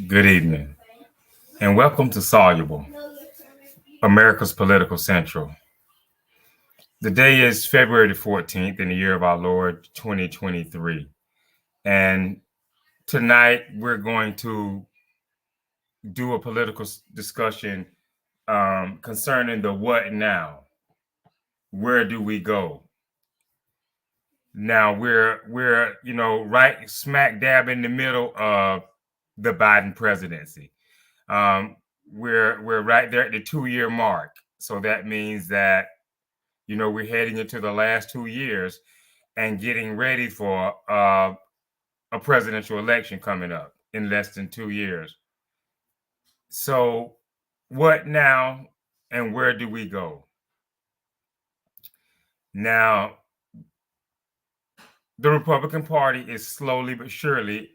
Good evening, and welcome to Soluble, America's Political Central. The day is February the 14th in the year of our Lord 2023. And tonight we're going to do a political discussion concerning the what now. Where do we go? Now we're right smack dab in the middle of the Biden presidency. Um, we're right there at the 2 year mark. So that means that we're heading into the last 2 years and getting ready for a presidential election coming up in less than 2 years. So, what now and where do we go? Now, the Republican Party is slowly but surely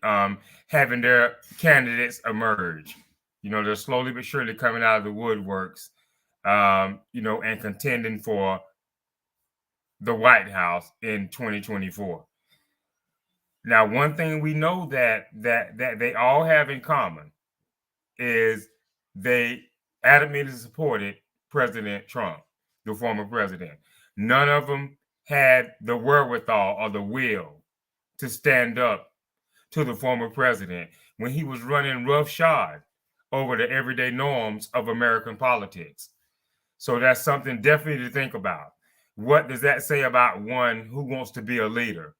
having their candidates emerge. They're slowly but surely coming out of the woodworks, and contending for the White House in 2024. Now, one thing we know that they all have in common is they adamantly supported President Trump, the former president. None of them had the wherewithal or the will to stand up to the former president when he was running roughshod over the everyday norms of American politics. So that's something definitely to think about. What does that say about one who wants to be a leader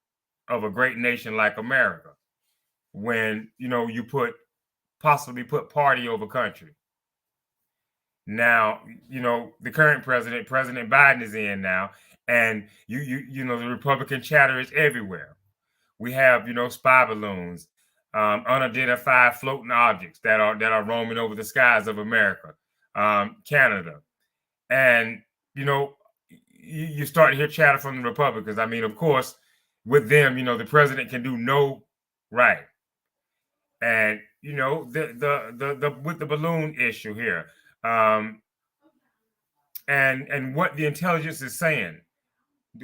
of a great nation like America when you possibly put party over country? Now, the current President Biden is in now, and the Republican chatter is everywhere. We have spy balloons, unidentified floating objects that are roaming over the skies of America, Canada, and you start to hear chatter from the Republicans. I mean, of course, with them, the president can do no right, and the with the balloon issue here, and what the intelligence is saying,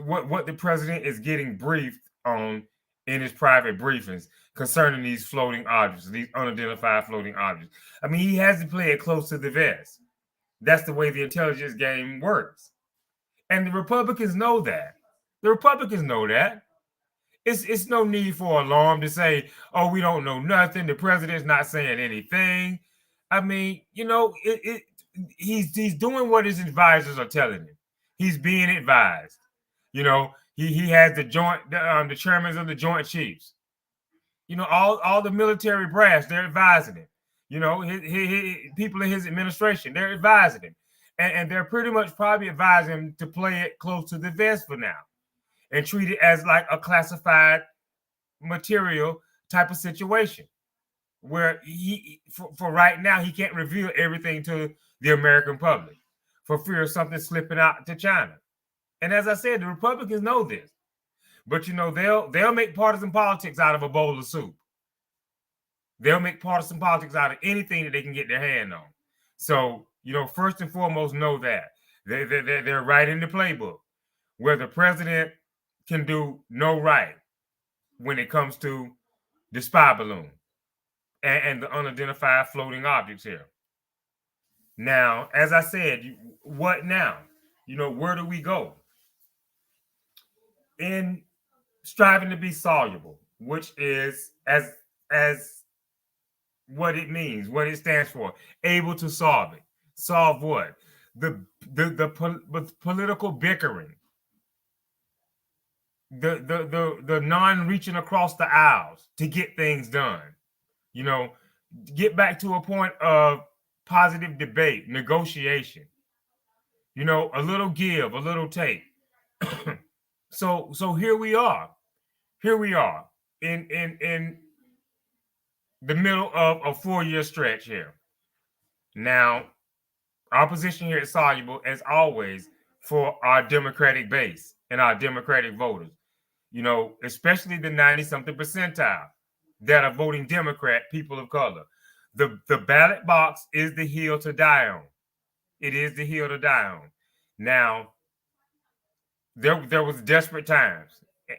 what the president is getting briefed on in his private briefings concerning these floating objects, these unidentified floating objects. I mean, he has to play it close to the vest. That's the way the intelligence game works. And the Republicans know that. The Republicans know that. It's no need for alarm to say, oh, we don't know nothing. The president's not saying anything. I mean, he's doing what his advisors are telling him. He's being advised. He has the chairmen of the Joint Chiefs. All the military brass, they're advising him. His people in his administration, they're advising him. And they're pretty much probably advising him to play it close to the vest for now and treat it as like a classified material type of situation where for right now, he can't reveal everything to the American public for fear of something slipping out to China. And as I said, the Republicans know this, but they'll make partisan politics out of a bowl of soup. They'll make partisan politics out of anything that they can get their hand on. So, first and foremost, know that they're right in the playbook where the president can do no right when it comes to the spy balloon and the unidentified floating objects here. Now, as I said, what now? Where do we go? In striving to be soluble, which is as what it means, what it stands for, able to solve it. Solve what? The political bickering, the non-reaching across the aisles to get things done. Get back to a point of positive debate, negotiation. A little give, a little take. So here we are. Here we are in the middle of a 4-year stretch here. Now, our position here at Soluble, as always, for our Democratic base and our Democratic voters, especially the 90-something percentile that are voting Democrat, people of color. The ballot box is the hill to die on. It is the hill to die on. Now, there was desperate times,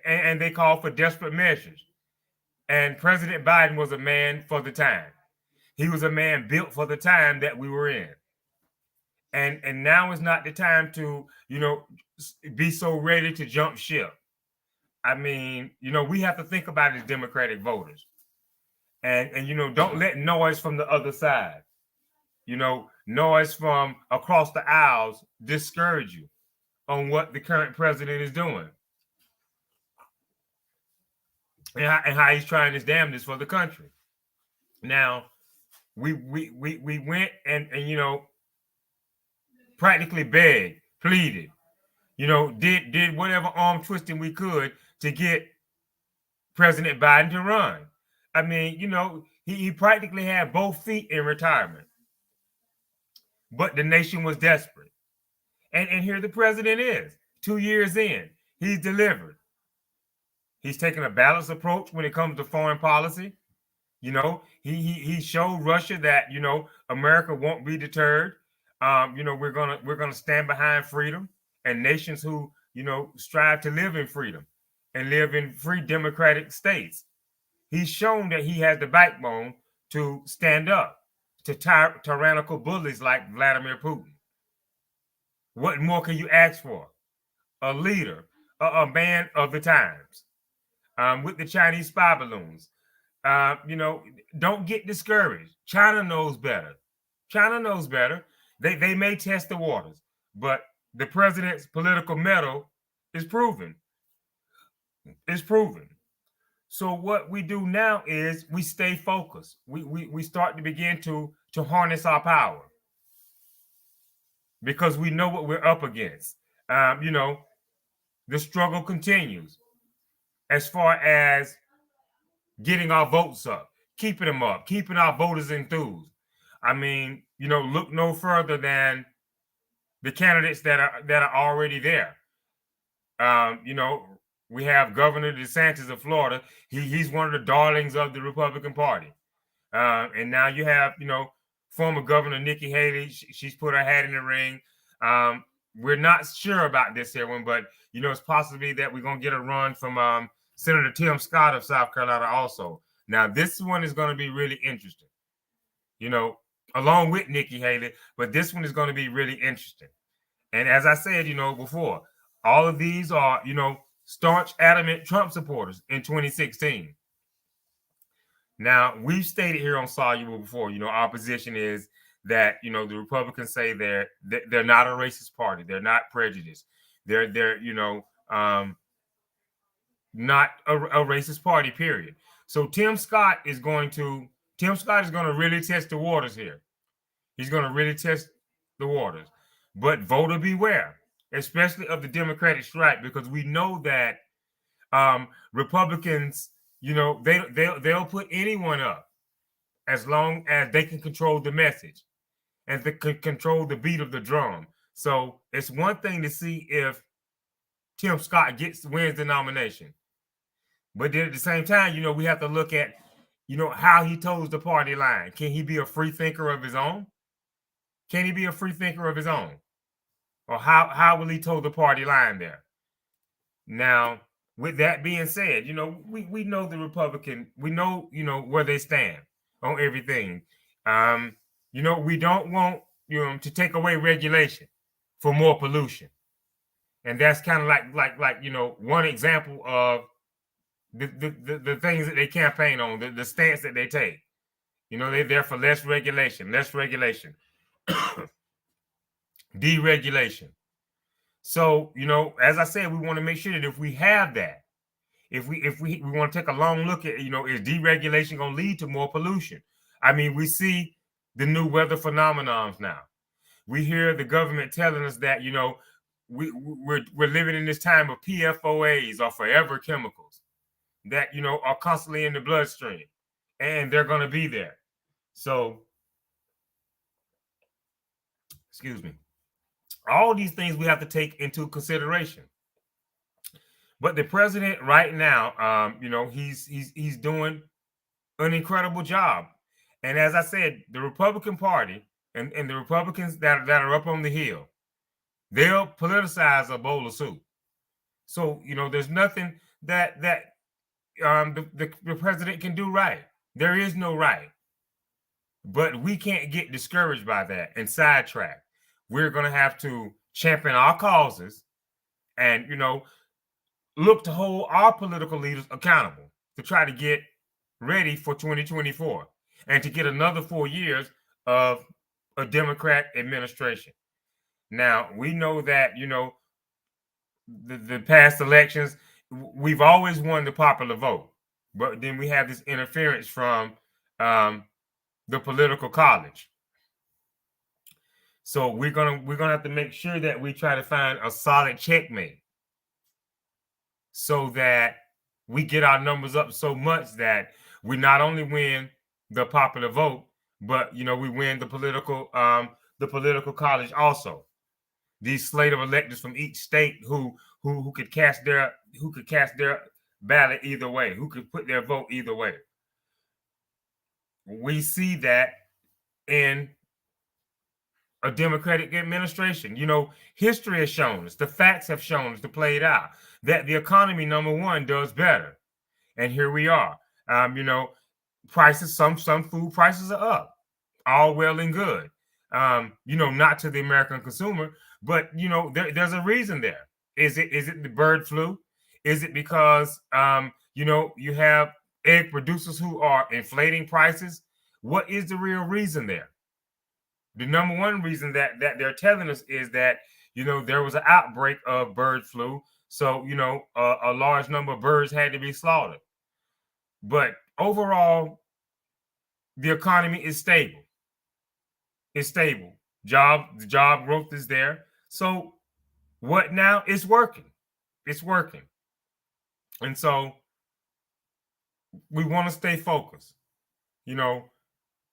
and they called for desperate measures. And President Biden was a man for the time. He was a man built for the time that we were in. And now is not the time to, be so ready to jump ship. I mean, we have to think about it as Democratic voters. And don't let noise from the other side, noise from across the aisles discourage you on what the current president is doing and how he's trying his damnedest for the country. Now, we went and practically begged, pleaded, did whatever arm twisting we could to get President Biden to run. I mean, he practically had both feet in retirement. But the nation was desperate. And here the president is, 2 years in. He's delivered. He's taken a balanced approach when it comes to foreign policy. He showed Russia that, America won't be deterred. We're gonna stand behind freedom and nations who, strive to live in freedom and live in free democratic states. He's shown that he has the backbone to stand up to tyrannical bullies like Vladimir Putin. What more can you ask for? A leader, a man of the times. With the Chinese spy balloons, don't get discouraged. China knows better. China knows better. They may test the waters, but the president's political mettle is proven. It's proven. So what we do now is we stay focused. We start to begin to harness our power because we know what we're up against. The struggle continues as far as getting our votes up, keeping them up, keeping our voters enthused. I mean, look no further than the candidates that are already there. We have Governor DeSantis of Florida. He's one of the darlings of the Republican Party. And now you have, former Governor Nikki Haley. She's put her hat in the ring. We're not sure about this here one, but, it's possibly that we're going to get a run from Senator Tim Scott of South Carolina also. Now, this one is going to be really interesting, along with Nikki Haley, but this one is going to be really interesting. And as I said, before, all of these are, staunch, adamant Trump supporters in 2016. Now, we've stated here on Soluble before, our position is that, the Republicans say they're not a racist party. They're not prejudiced. They're not a racist party, period. So Tim Scott is going to really test the waters here. He's going to really test the waters. But voter beware, especially of the Democratic stripe, because we know that Republicans, they'll put anyone up as long as they can control the message and they can control the beat of the drum. So it's one thing to see if Tim Scott wins the nomination. But then at the same time, we have to look at, how he toes the party line. Can he be a free thinker of his own? Can he be a free thinker of his own? Or how will he toe the party line there? Now, with that being said, we know the Republican, we know, where they stand on everything. We don't want, to take away regulation for more pollution. And that's kind of like one example of the things that they campaign on, the stance that they take. They're there for less regulation, deregulation. So, as I said, we want to make sure that if we have that, if we want to take a long look at, is deregulation going to lead to more pollution? I mean, we see the new weather phenomenons now. We hear the government telling us that, we're living in this time of PFOAs, or forever chemicals, that, are constantly in the bloodstream, and they're going to be there. So, excuse me. All these things we have to take into consideration. But the president right now, he's doing an incredible job. And as I said, the Republican Party and the Republicans that are up on the Hill, they'll politicize a bowl of soup. So, there's nothing that the president can do right. There is no right. But we can't get discouraged by that and sidetracked. We're going to have to champion our causes and, look to hold our political leaders accountable to try to get ready for 2024 and to get another 4 years of a Democrat administration. Now, we know that, the past elections, we've always won the popular vote, but then we have this interference from the political college. So we're gonna have to make sure that we try to find a solid checkmate so that we get our numbers up so much that we not only win the popular vote, but we win the political college also. These slate of electors from each state who could cast their ballot either way, who could put their vote either way. We see that in a Democratic administration. History has shown us, the facts have shown us to play it out, that the economy, number one, does better. And here we are. Prices, some food prices are up. All well and good. Not to the American consumer, but there's a reason there. Is it the bird flu? Is it because you have egg producers who are inflating prices? What is the real reason there? The number one reason that they're telling us is that there was an outbreak of bird flu, so a large number of birds had to be slaughtered. But overall, the economy is stable. It's stable. The job growth is there. So what now? It's working. It's working. And so we want to stay focused. The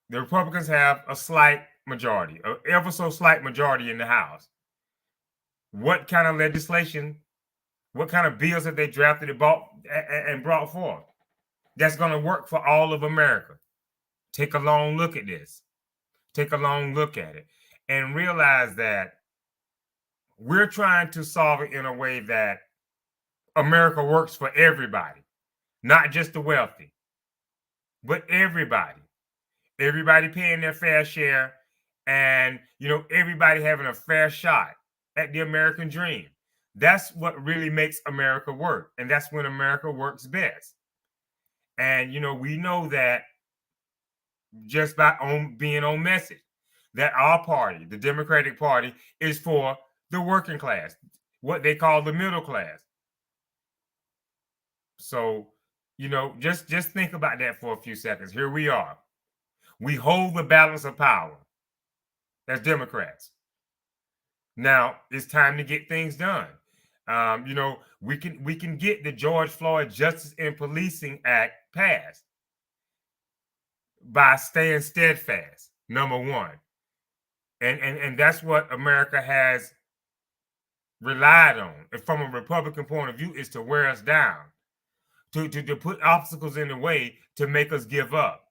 Republicans have a slight majority, an ever so slight majority in the House. What kind of legislation, what kind of bills have they drafted and brought forth that's going to work for all of America? Take a long look at this. Take a long look at it and realize that we're trying to solve it in a way that America works for everybody, not just the wealthy, but everybody. Everybody paying their fair share and, everybody having a fair shot at the American dream. That's what really makes America work. And that's when America works best. And, we know that just by being on message, that our party, the Democratic Party, is for the working class, what they call the middle class. So, just think about that for a few seconds. Here we are. We hold the balance of power as Democrats. Now it's time to get things done. We can get the George Floyd Justice in Policing Act passed by staying steadfast, number one. And that's what America has relied on, and from a Republican point of view, is to wear us down, to put obstacles in the way to make us give up.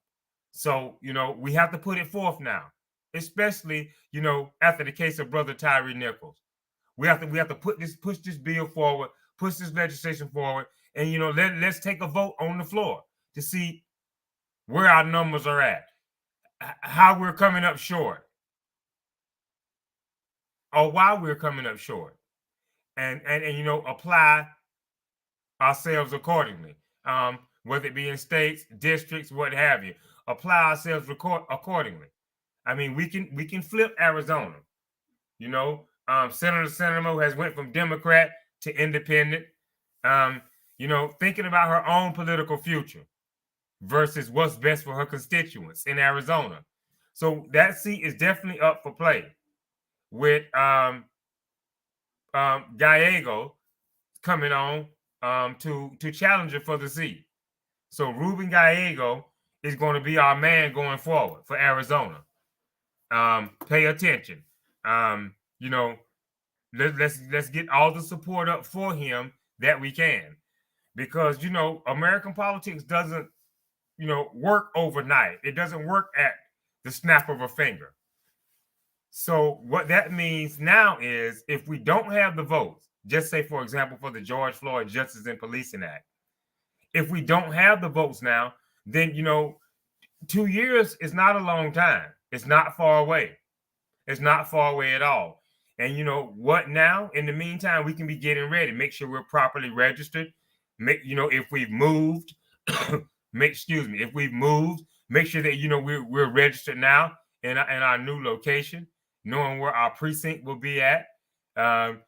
So, we have to put it forth now, especially, after the case of Brother Tyree Nichols. We have to push this bill forward, push this legislation forward, and, let's take a vote on the floor to see where our numbers are at, how we're coming up short, or why we're coming up short, and apply ourselves accordingly, whether it be in states, districts, what have you. Apply ourselves accordingly. I mean, we can flip Arizona. Senator Sinema has went from Democrat to independent. Thinking about her own political future versus what's best for her constituents in Arizona. So that seat is definitely up for play with Gallego coming on to challenge her for the seat. So Ruben Gallego is going to be our man going forward for Arizona. Pay attention. Let's get all the support up for him that we can, because American politics doesn't work overnight. It doesn't work at the snap of a finger. So what that means now is, if we don't have the votes, just say, for example, for the George Floyd Justice in Policing Act, if we don't have the votes now, then 2 years is not a long time. It's not far away. It's not far away at all. And you know what now? In the meantime, we can be getting ready. Make sure we're properly registered. If we've moved, if we've moved, make sure that we're registered now in our new location, knowing where our precinct will be at. If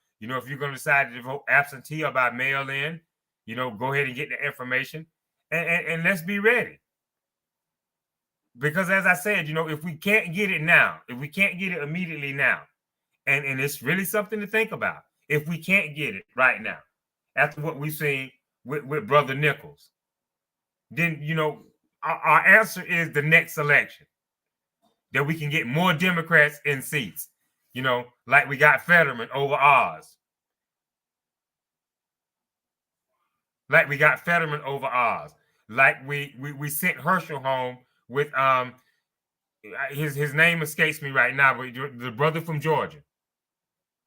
you're going to decide to vote absentee or by mail in, go ahead and get the information and let's be ready. Because as I said, if we can't get it now, if we can't get it immediately now, and it's really something to think about, if we can't get it right now, after what we've seen with Brother Nichols, then, our answer is the next election, that we can get more Democrats in seats, like we got Fetterman over Oz. Like we got Fetterman over Oz. Like we sent Herschel home with his name escapes me right now, but the brother from Georgia.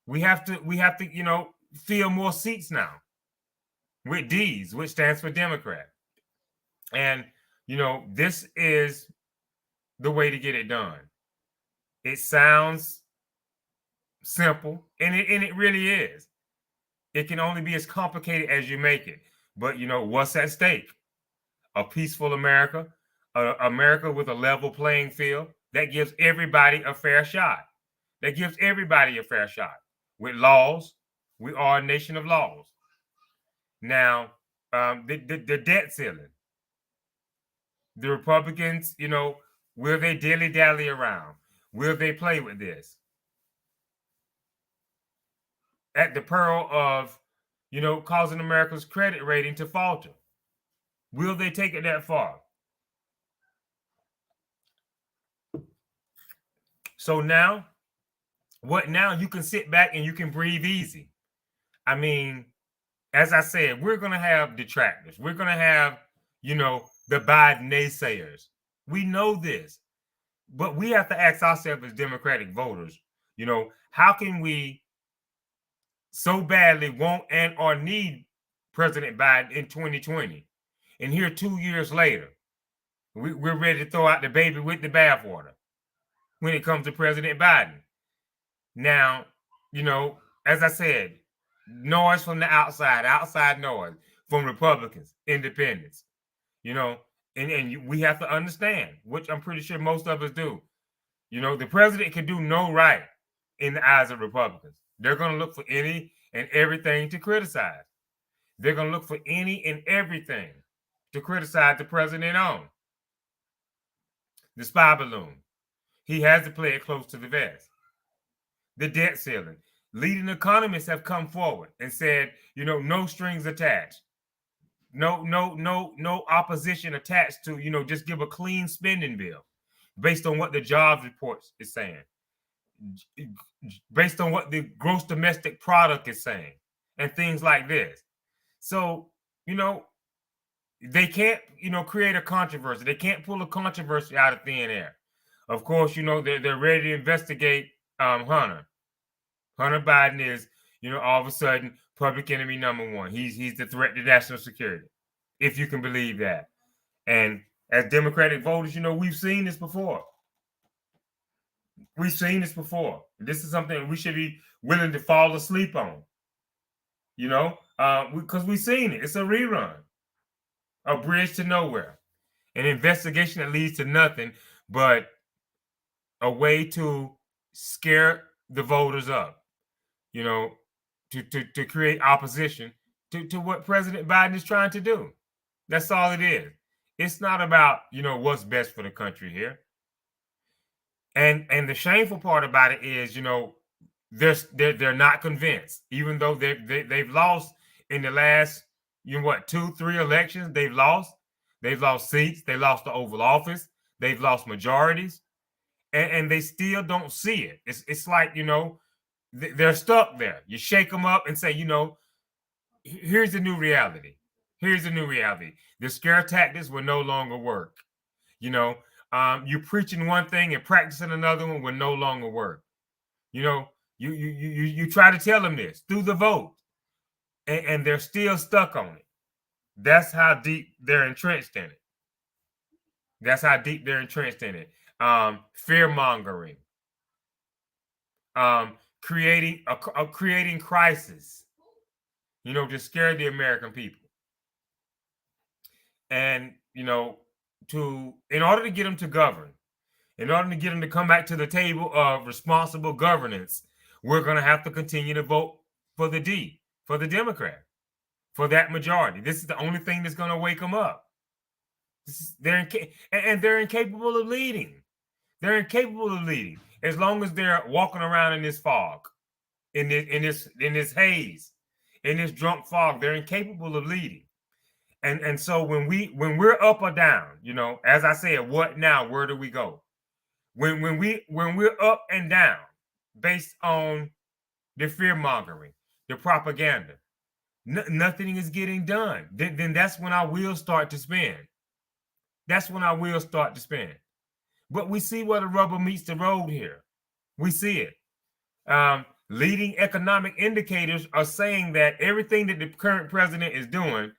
We have to fill more seats now with D's, which stands for Democrat. And this is the way to get it done. It sounds simple, and it really is. It can only be as complicated as you make it. But what's at stake? A peaceful America, America with a level playing field that gives everybody a fair shot. That gives everybody a fair shot. With laws, we are a nation of laws. Now, the debt ceiling. The Republicans, will they dilly-dally around? Will they play with this? At the peril of, causing America's credit rating to falter? Will they take it that far? So now, what now? You can sit back and you can breathe easy. I mean, as I said, we're going to have detractors. We're going to have, the Biden naysayers. We know this. But we have to ask ourselves as Democratic voters, how can we so badly want and or need President Biden in 2020? And here 2 years later, we're ready to throw out the baby with the bathwater when it comes to President Biden. Now, as I said, noise from the outside noise from Republicans, independents, and we have to understand, which I'm pretty sure most of us do. The president can do no right in the eyes of Republicans. They're going to look for any and everything to criticize. They're going to look for any and everything to criticize the president on. The spy balloon. He has to play it close to the vest. The debt ceiling. Leading economists have come forward and said, no strings attached. No opposition attached to, just give a clean spending bill based on what the jobs reports is saying, based on what the gross domestic product is saying, and things like this. So, they can't, create a controversy. They can't pull a controversy out of thin air. Of course, they're ready to investigate Hunter. Hunter Biden is, all of a sudden public enemy number one. He's the threat to national security, if you can believe that. And as Democratic voters, we've seen this before. We've seen this before. This is something we should be willing to fall asleep on. Because we've seen it. It's a rerun. A bridge to nowhere. An investigation that leads to nothing but a way to scare the voters up. To create opposition to what President Biden is trying to do. That's all it is. It's not about, what's best for the country here. And the shameful part about it is, they're not convinced, even though they've lost in the last, 2-3 elections. They've lost seats. They lost the Oval Office. They've lost majorities, and they still don't see it. It's like, they're stuck there. You shake them up and say, here's the new reality. Here's the new reality. The scare tactics will no longer work. You're preaching one thing and practicing another one will no longer work. You try to tell them this through the vote, and they're still stuck on it. That's how deep they're entrenched in it. That's how deep they're entrenched in it. Fear mongering, creating crisis, to scare the American people. And, in order to get them to govern, in order to get them to come back to the table of responsible governance, we're going to have to continue to vote for the Democrat, for that majority. This is the only thing that's going to wake them up. They're incapable of leading. They're incapable of leading as long as they're walking around in this fog, in this haze, in this drunk fog. They're incapable of leading. And so when we're up or down, as I said, what now? Where do we go? When we're up and down based on the fear mongering, the propaganda, nothing is getting done. Then that's when our wheels start to spin. That's when our wheels start to spin. But we see where the rubber meets the road here. We see it. Leading economic indicators are saying that everything that the current president is doing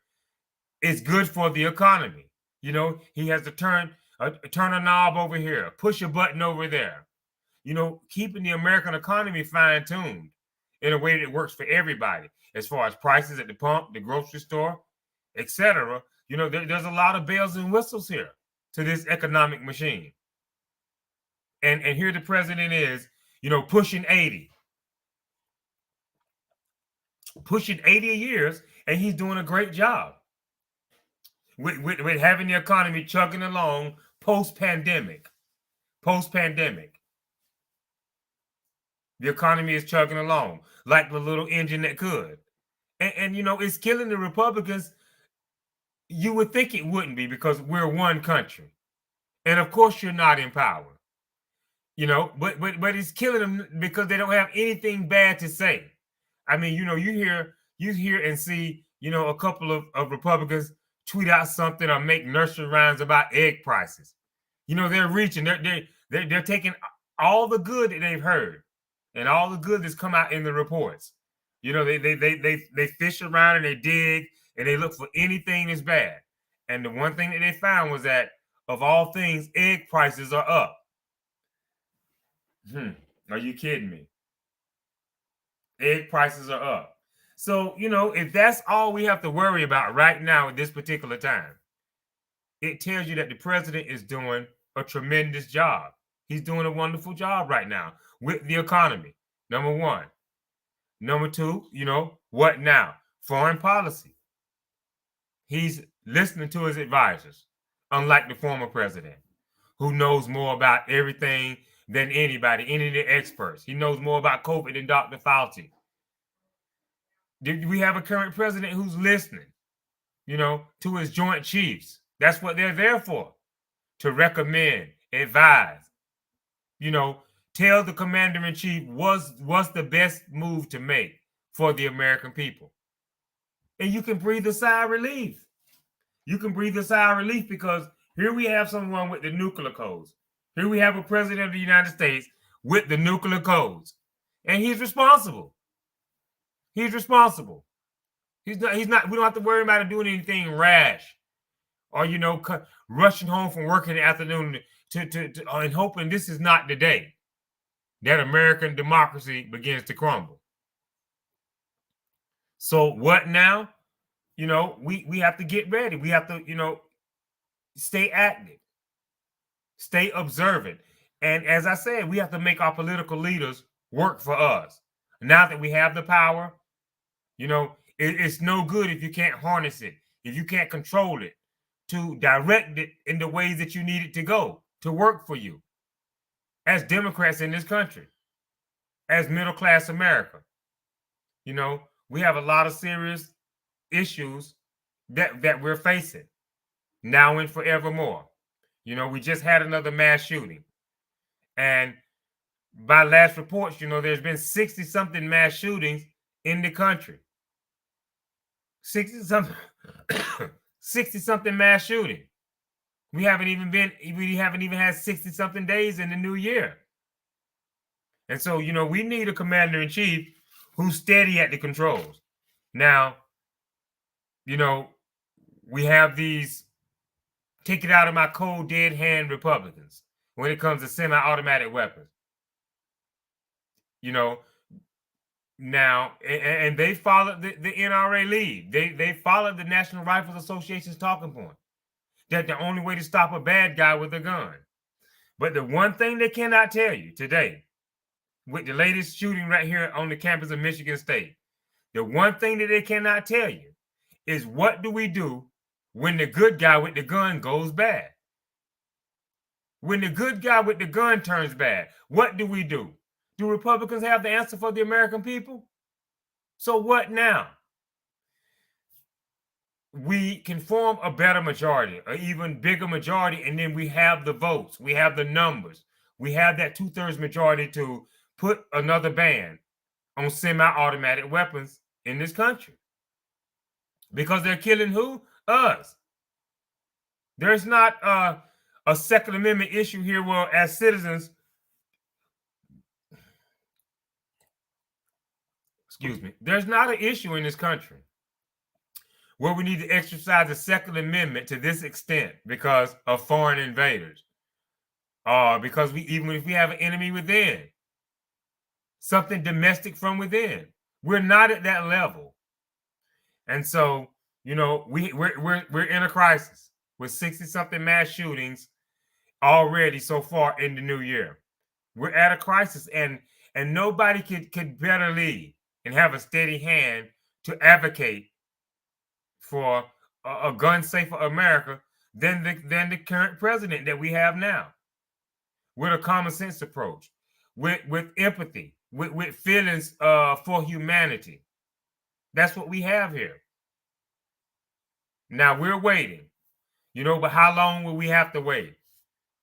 is good for the economy. He has to turn a knob over here, push a button over there. Keeping the American economy fine-tuned in a way that works for everybody, as far as prices at the pump, the grocery store, etc. There's a lot of bells and whistles here to this economic machine. And here the president is, pushing 80 years, and he's doing a great job with having the economy chugging along post-pandemic. The economy is chugging along like the little engine that could. And it's killing the Republicans. You would think it wouldn't be, because we're one country. And of course you're not in power. But it's killing them because they don't have anything bad to say. I mean, you hear and see, a couple of Republicans tweet out something or make nursery rhymes about egg prices. They're reaching, they're taking all the good that they've heard and all the good that's come out in the reports. They fish around and they dig and they look for anything that's bad. And the one thing that they found was that, of all things, egg prices are up. Are you kidding me? Egg prices are up. So, if that's all we have to worry about right now at this particular time, it tells you that the president is doing a tremendous job. He's doing a wonderful job right now with the economy. Number one. Number two, what now? Foreign policy. He's listening to his advisors, unlike the former president, who knows more about everything than anybody, any of the experts. He knows more about COVID than Dr. Fauci. We have a current president who's listening, to his Joint Chiefs. That's what they're there for, to recommend, advise, tell the commander-in-chief what's the best move to make for the American people. And you can breathe a sigh of relief. Because here we have someone with the nuclear codes. Here we have a president of the United States with the nuclear codes. And he's responsible. He's responsible. He's not, we don't have to worry about him doing anything rash or, rushing home from work in the afternoon and hoping this is not the day that American democracy begins to crumble. So what now? We have to get ready. We have to, stay active, stay observant. And as I said, we have to make our political leaders work for us. Now that we have the power, it's no good if you can't harness it, if you can't control it, to direct it in the ways that you need it to go, to work for you. As Democrats in this country, as middle-class America, we have a lot of serious issues that we're facing now and forevermore. We just had another mass shooting. And by last reports, there's been 60-something mass shootings in the country. 60-something mass shooting. We haven't even had 60-something days in the new year. And so, we need a commander-in-chief who's steady at the controls. Now, we have these Take it out of my cold, dead hand Republicans when it comes to semi-automatic weapons. You know, now, and they followed the NRA lead. They followed the National Rifle Association's talking point that the only way to stop a bad guy with a gun. But the one thing they cannot tell you today, with the latest shooting right here on the campus of Michigan State, the one thing that they cannot tell you is what do we do when the good guy with the gun goes bad? When the good guy with the gun turns bad, what do we do? Do Republicans have the answer for the American people? So what now? We can form a better majority, an even bigger majority, and then we have the votes, we have the numbers, we have that 2/3 majority to put another ban on semi-automatic weapons in this country. Because they're killing who? Us. There's not a Second Amendment issue here where, as citizens, there's not an issue in this country where we need to exercise the Second Amendment to this extent because of foreign invaders, because even if we have an enemy within, something domestic from within, we're not at that level. And so, we're in a crisis with 60-something mass shootings already so far in the new year. We're at a crisis, and nobody could better lead and have a steady hand to advocate for a gun-safer America than the current president that we have now, with a common sense approach, with empathy, with feelings for humanity. That's what we have here. Now we're waiting, but how long will we have to wait?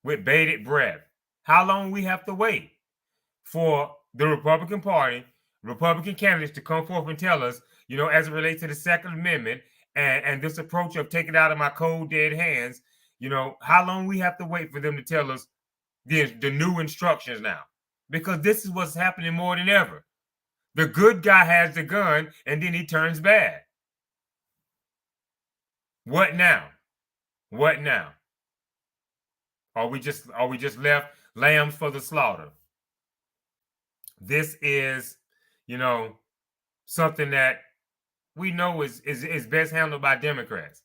With bated breath. How long will we have to wait for the Republican Party, Republican candidates to come forth and tell us, as it relates to the Second Amendment and this approach of taking it out of my cold, dead hands, how long we have to wait for them to tell us the new instructions now? Because this is what's happening more than ever. The good guy has the gun and then he turns bad. What now? What now? Are we just left lambs for the slaughter? This is, something that we know is best handled by Democrats.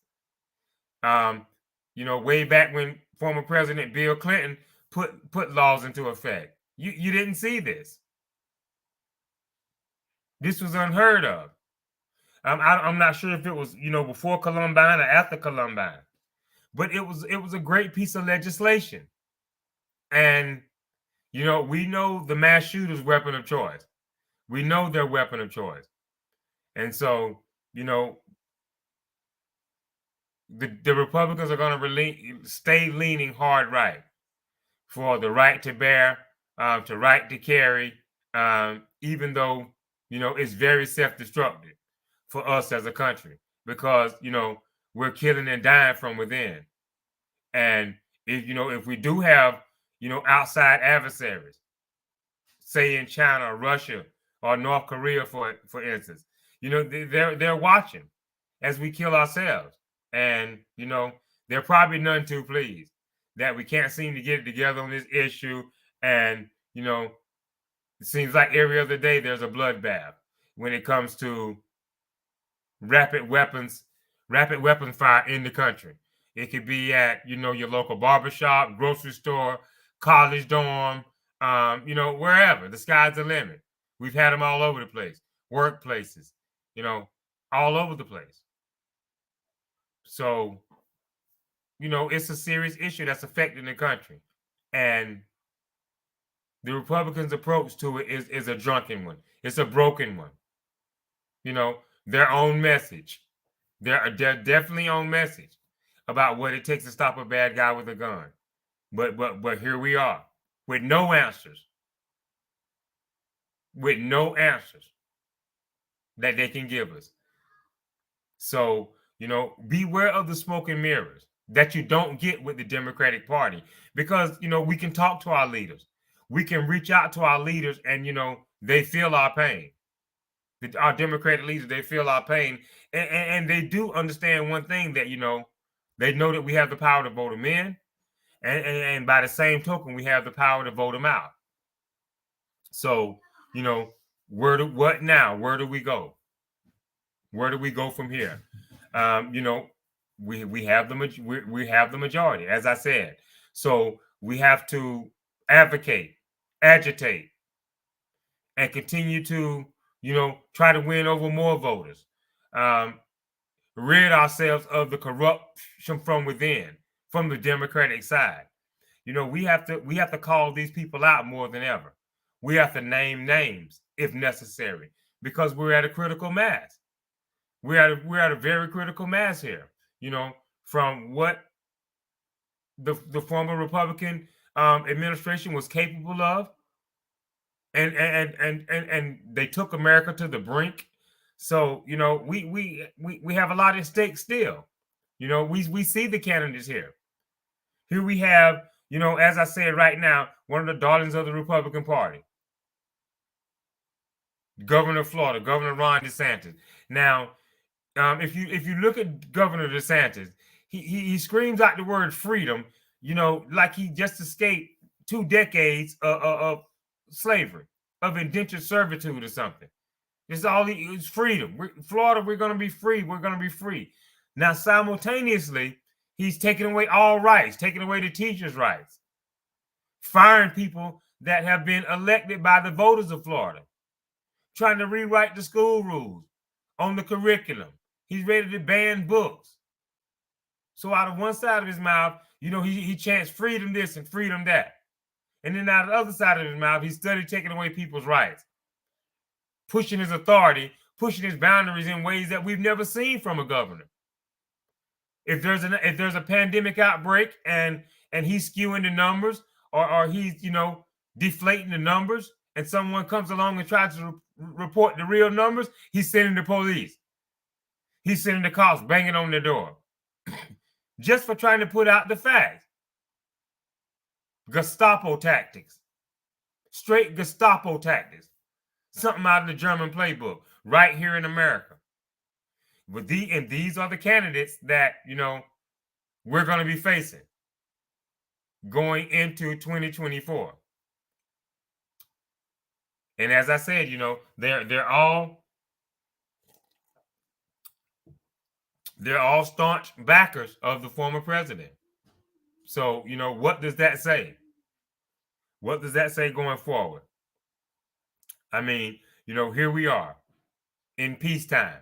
Way back when former President Bill Clinton put laws into effect. You didn't see this. This was unheard of. I'm not sure if it was, before Columbine or after Columbine, but it was a great piece of legislation. And, we know the mass shooter's weapon of choice. We know their weapon of choice. And so, the Republicans are going to stay leaning hard right for the right to bear, to right to carry, even though, it's very self-destructive for us as a country because, we're killing and dying from within. And if we do have, outside adversaries, say in China or Russia or North Korea, for instance, they're watching as we kill ourselves. And, they're probably none too pleased that we can't seem to get it together on this issue. And, it seems like every other day there's a bloodbath when it comes to rapid weapon fire in the country. It could be at, your local barbershop, grocery store, college dorm, wherever. The sky's the limit. We've had them all over the place, workplaces, all over the place. So, it's a serious issue that's affecting the country. And the Republicans' approach to it is a drunken one. It's a broken one. Their own message. They're definitely own message about what it takes to stop a bad guy with a gun. But here we are with no answers. With no answers that they can give us. So, beware of the smoke and mirrors that you don't get with the Democratic Party, because, we can talk to our leaders. We can reach out to our leaders and, they feel our pain. Our Democratic leaders, they feel our pain. And they do understand one thing, that, They know that we have the power to vote them in, and by the same token, we have the power to vote them out. So, what now? Where do we go? Where do we go from here? We have the majority, as I said. So we have to advocate, agitate, and continue to, try to win over more voters. Rid ourselves of the corruption from within, from the Democratic side. We have to call these people out more than ever. We have to name names if necessary, because we're at a critical mass. We're at a very critical mass here. From what the former Republican administration was capable of, and they took America to the brink. So we have a lot at stake still. We see the candidates here. Here we have, as I said right now, one of the darlings of the Republican Party, Governor of Florida, Governor Ron DeSantis. Now, if you look at Governor DeSantis, he screams out the word freedom, like he just escaped 2 decades of slavery, of indentured servitude or something. It's freedom. Florida, we're going to be free. We're going to be free. Now, simultaneously, he's taking away all rights, taking away the teachers' rights, firing people that have been elected by the voters of Florida, trying to rewrite the school rules on the curriculum. He's ready to ban books. So out of one side of his mouth, he chants freedom this and freedom that. And then out of the other side of his mouth, he's studied taking away people's rights, pushing his authority, pushing his boundaries in ways that we've never seen from a governor. If there's a pandemic outbreak and he's skewing the numbers, or he's deflating the numbers, and someone comes along and tries to report the real numbers, he's sending the police. He's sending the cops banging on their door just for trying to put out the facts. Gestapo tactics, straight Gestapo tactics, something out of the German playbook right here in America. And these are the candidates that we're going to be facing going into 2024. And as I said, they're all staunch backers of the former president. So, what does that say? What does that say going forward? I mean, here we are in peacetime.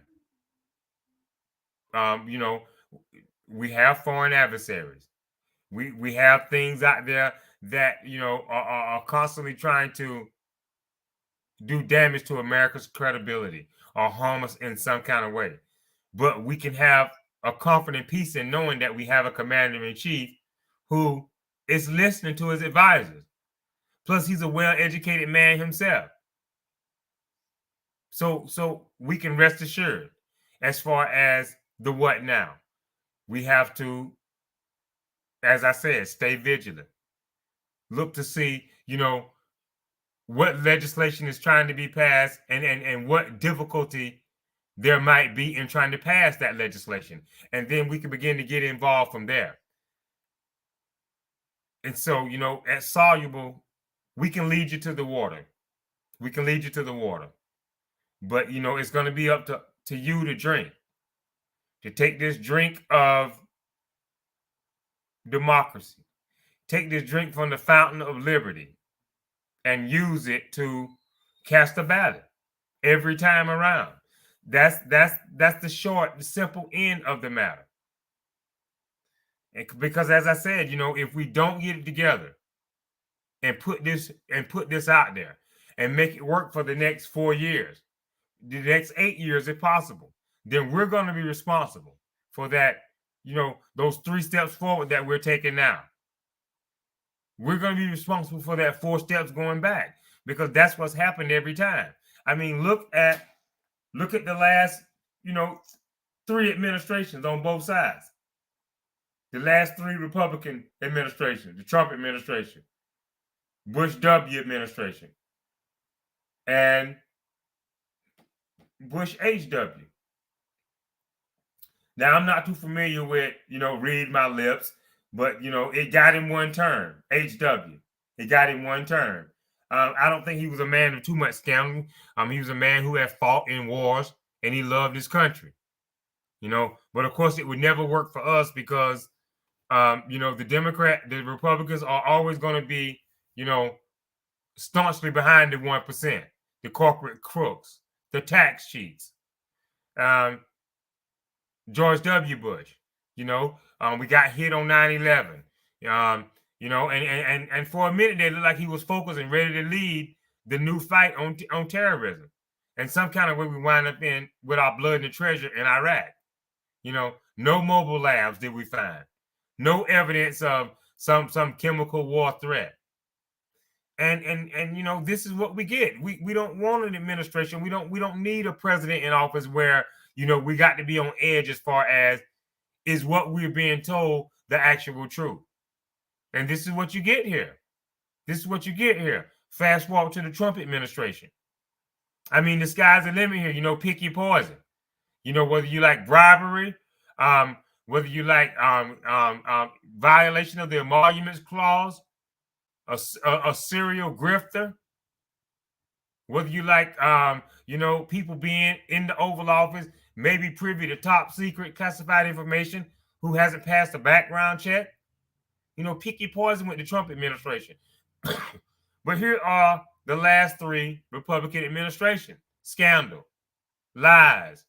We have foreign adversaries. We have things out there that, are constantly trying to do damage to America's credibility or harm us in some kind of way. But we can have a confident peace in knowing that we have a commander-in-chief who is listening to his advisors. Plus, he's a well-educated man himself. So we can rest assured as far as the what now. We have to, as I said, stay vigilant. Look to see, what legislation is trying to be passed and what difficulty there might be in trying to pass that legislation. And then we can begin to get involved from there. And so, at Soluble, we can lead you to the water. We can lead you to the water. But, it's going to be up to you to drink, to take this drink of democracy, take this drink from the fountain of liberty, and use it to cast a ballot every time around. That's the short, the simple end of the matter. Because as I said, if we don't get it together and put this out there and make it work for the next 4 years, the next 8 years if possible, then we're going to be responsible for that, those 3 steps forward that we're taking now. We're going to be responsible for that 4 steps going back, because that's what's happened every time. I mean, look at the last, 3 administrations on both sides. The last 3 Republican administrations, the Trump administration, Bush W administration, and Bush HW. Now, I'm not too familiar with, read my lips, but, it got him one term, HW. It got him one term. I don't think he was a man of too much scandal. He was a man who had fought in wars and he loved his country, But of course, it would never work for us because, the Republicans are always going to be, staunchly behind the 1%, the corporate crooks, the tax cheats. George W. Bush, we got hit on 9/11. And for a minute, they looked like he was focused and ready to lead the new fight on terrorism. And some kind of way we wind up in with our blood and treasure in Iraq. No mobile labs did we find. No evidence of some chemical war threat. And this is what we get. We don't want an administration. We don't need a president in office where we got to be on edge as far as is what we're being told the actual truth. And this is what you get here. This is what you get here. Fast forward to the Trump administration. I mean, the sky's the limit here. Pick your poison. Whether you like bribery, whether you like violation of the emoluments clause, a serial grifter, whether you like people being in the Oval Office, maybe privy to top secret classified information, who hasn't passed a background check. Pick your poison with the Trump administration. But here are the last three Republican administrations: scandal, lies,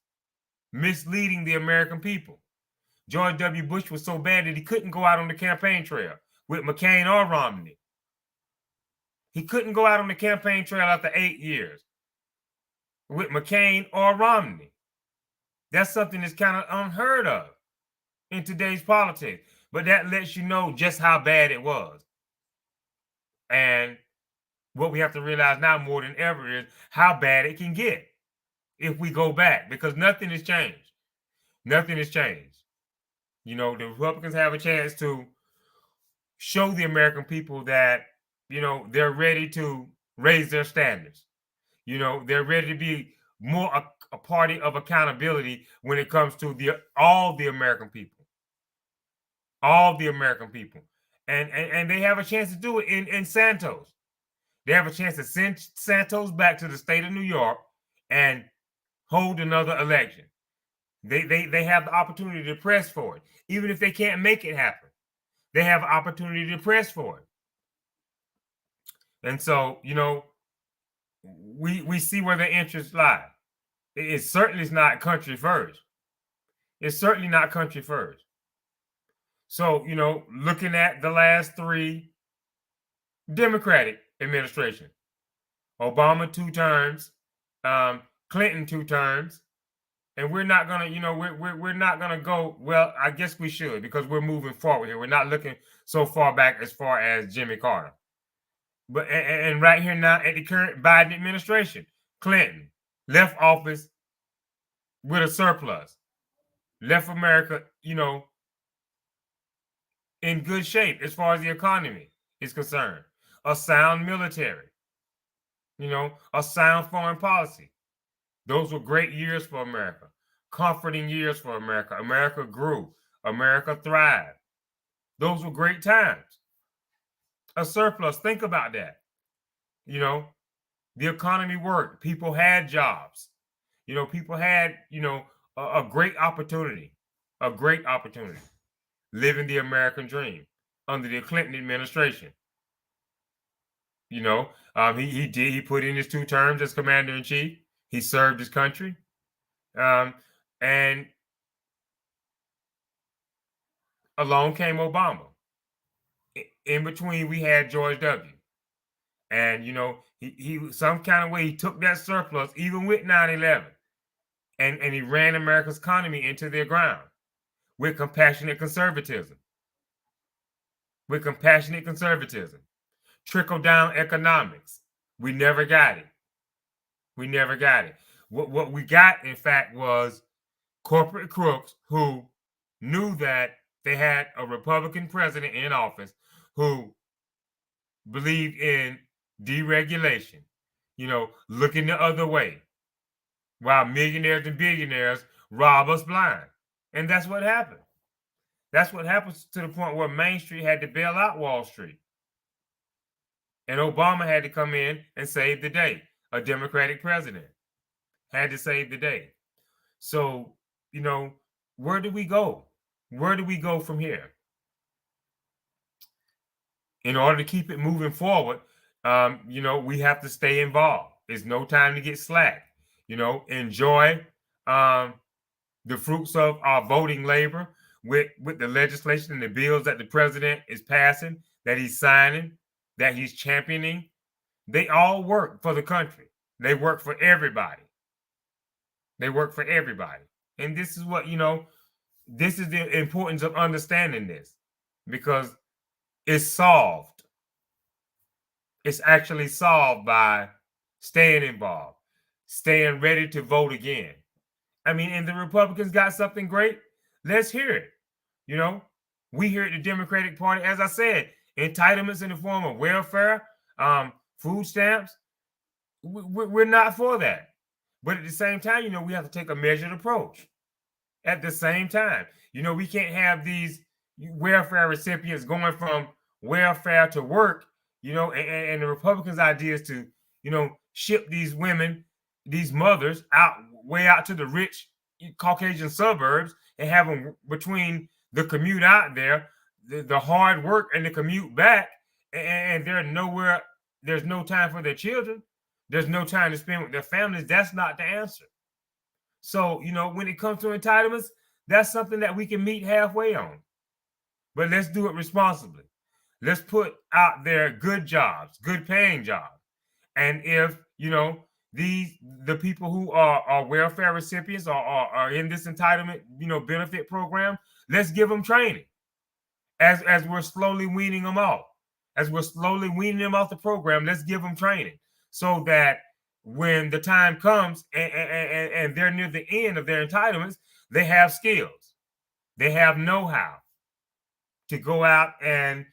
misleading the American people. George W. Bush was so bad that he couldn't go out on the campaign trail with McCain or Romney. He couldn't go out on the campaign trail after 8 years with McCain or Romney. That's something that's kind of unheard of in today's politics. But that lets you know just how bad it was. And what we have to realize now more than ever is how bad it can get if we go back, because nothing has changed. Nothing has changed. The Republicans have a chance to show the American people that, they're ready to raise their standards. They're ready to be more a party of accountability when it comes to all the American people. All the American people. And they have a chance to do it in Santos. They have a chance to send Santos back to the state of New York and hold another election. They have the opportunity to press for it. Even if they can't make it happen, they have an opportunity to press for it. And so, we see where their interests lie. It certainly is not country first. It's certainly not country first. So, looking at the last three Democratic administration, Obama 2 terms, Clinton 2 terms, and we're not gonna, we're not gonna go. Well, I guess we should, because we're moving forward here. We're not looking so far back as far as Jimmy Carter. But and right here now at the current Biden administration, Clinton left office with a surplus, left America, in good shape as far as the economy is concerned. A sound military, a sound foreign policy. Those were great years for America, comforting years for America. America grew, America thrived. Those were great times. A surplus, think about that. The economy worked. People had jobs. People had, a great opportunity, living the American dream under the Clinton administration. He put in his 2 terms as commander in chief. He served his country. And along came Obama. In between, we had George W. And, he some kind of way, he took that surplus, even with 9/11, and he ran America's economy into the ground with compassionate conservatism. Trickle-down economics. We never got it. What we got, in fact, was corporate crooks who knew that they had a Republican president in office who believed in deregulation, looking the other way, while millionaires and billionaires rob us blind. And that's what happened. That's what happens to the point where Main Street had to bail out Wall Street. And Obama had to come in and save the day. A Democratic president had to save the day. So, where do we go? Where do we go from here? In order to keep it moving forward, we have to stay involved. It's no time to get slack. Enjoy the fruits of our voting labor with the legislation and the bills that the president is passing, that he's signing, that he's championing. They all work for the country. They work for everybody. They work for everybody. And this is what, this is the importance of understanding this, because it's solved. It's actually solved by staying involved, staying ready to vote again. I mean, and the Republicans got something great. Let's hear it. We here at the Democratic Party, as I said, entitlements in the form of welfare, food stamps, we're not for that. But at the same time, we have to take a measured approach. At the same time, we can't have these welfare recipients going from welfare to work, and the Republicans' idea is to, ship these women, these mothers way out to the rich Caucasian suburbs and have them between the commute out there, the hard work and the commute back, and there's no time for their children. There's no time to spend with their families. That's not the answer. So, when it comes to entitlements, that's something that we can meet halfway on. But let's do it responsibly. Let's put out there good jobs, good paying jobs. And if, the people who are welfare recipients or are in this entitlement, benefit program, let's give them training as we're slowly weaning them off. As we're slowly weaning them off the program, let's give them training so that when the time comes and they're near the end of their entitlements, they have skills. They have know-how to go out and,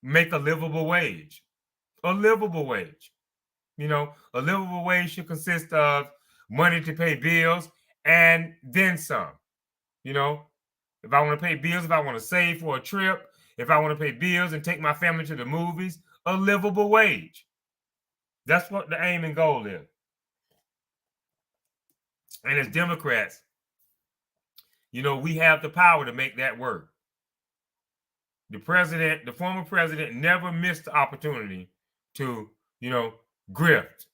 make a livable wage. A livable wage. A livable wage should consist of money to pay bills and then some. If I want to pay bills, if I want to save for a trip, if I want to pay bills and take my family to the movies, a livable wage. That's what the aim and goal is. And as Democrats, we have the power to make that work. The former president never missed the opportunity to, grift,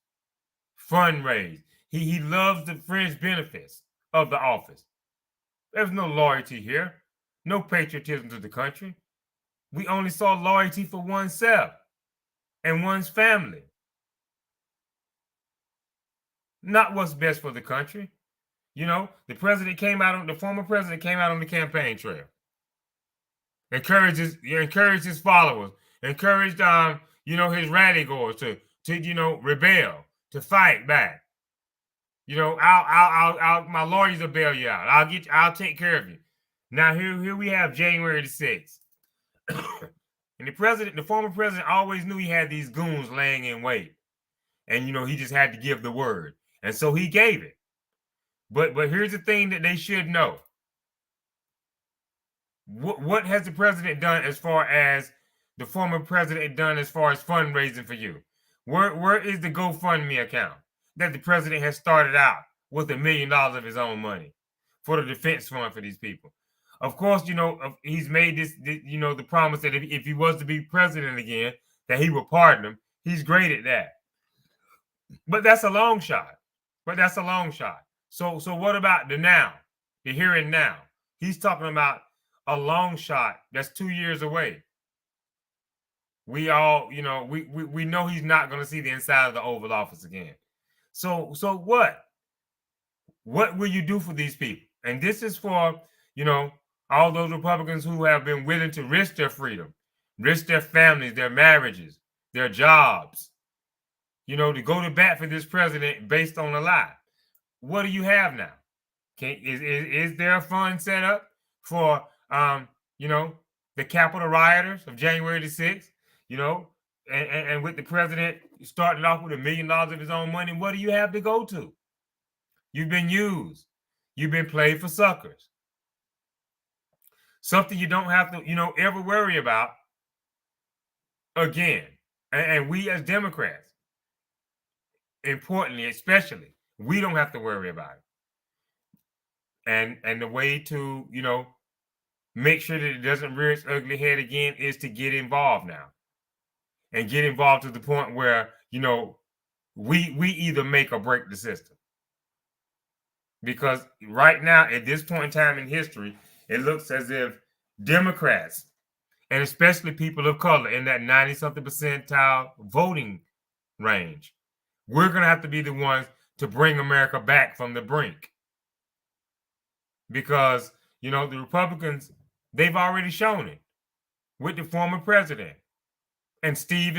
fundraise. He loves the fringe benefits of the office. There's no loyalty here, no patriotism to the country. We only saw loyalty for oneself and one's family. Not what's best for the country. The former president came out on the campaign trail. Encouraged his followers, encouraged his rally goers to rebel, to fight back. My lawyers will bail you out. I'll take care of you. Now here we have January the 6th. And the former president always knew he had these goons laying in wait. And he just had to give the word. And so he gave it. But here's the thing that they should know. What has the president done as far as the former president done as far as fundraising for you? Where is the GoFundMe account that the president has started out with $1 million of his own money for the defense fund for these people? Of course, he's made this, the promise that if he was to be president again, that he will pardon him. He's great at that. But that's a long shot. So what about the now, the here and now? He's talking about a long shot that's 2 years away. We all, we know he's not going to see the inside of the Oval Office again. So what? What will you do for these people? And this is for, all those Republicans who have been willing to risk their freedom, risk their families, their marriages, their jobs, to go to bat for this president based on a lie. What do you have now? Is there a fund set up for, the Capitol rioters of January the 6th, and with the president starting off with $1 million of his own money? What do you have to go to? You've been used. You've been played for suckers. Something you don't have to, ever worry about again. And we as Democrats, importantly, especially, we don't have to worry about it. And the way to, make sure that it doesn't rear its ugly head again is to get involved now. And get involved to the point where, we either make or break the system. Because right now, at this point in time in history, it looks as if Democrats, and especially people of color in that 90-something percentile voting range, we're going to have to be the ones to bring America back from the brink. Because, the Republicans, they've already shown it with the former president and Steve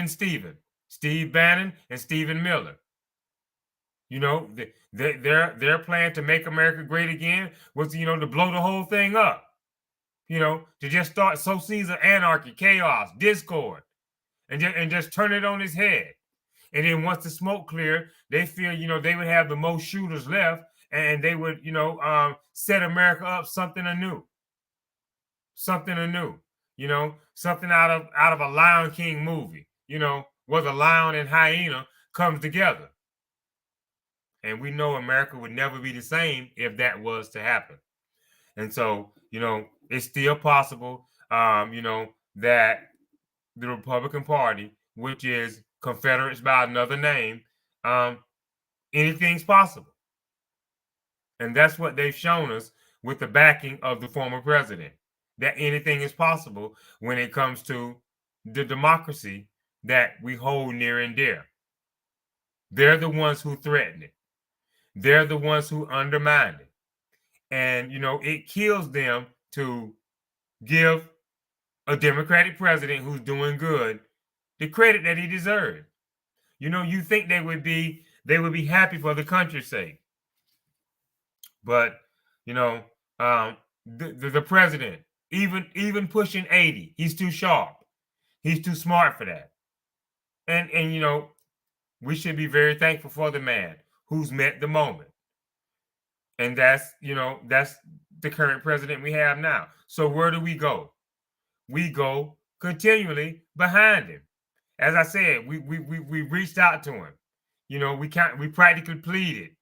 Bannon and Stephen Miller. Their plan to make America great again was, to blow the whole thing up. To just start sow seeds of anarchy, chaos, discord, and just turn it on its head. And then once the smoke cleared, they feel, they would have the most shooters left, and they would, set America up something anew. Something anew. Something out of a Lion King movie, where the lion and hyena comes together. And we know America would never be the same if that was to happen. And so, it's still possible, that the Republican Party, which is Confederates by another name, anything's possible. And that's what they've shown us with the backing of the former president, that anything is possible when it comes to the democracy that we hold near and dear. They're the ones who threaten it. They're the ones who undermine it. And, it kills them to give a Democratic president who's doing good the credit that he deserves. You think they would be happy for the country's sake. But, the president, even pushing 80, he's too sharp. He's too smart for that. And we should be very thankful for the man who's met the moment. And that's the current president we have now. So where do we go? We go continually behind him. As I said, we reached out to him. We practically pleaded.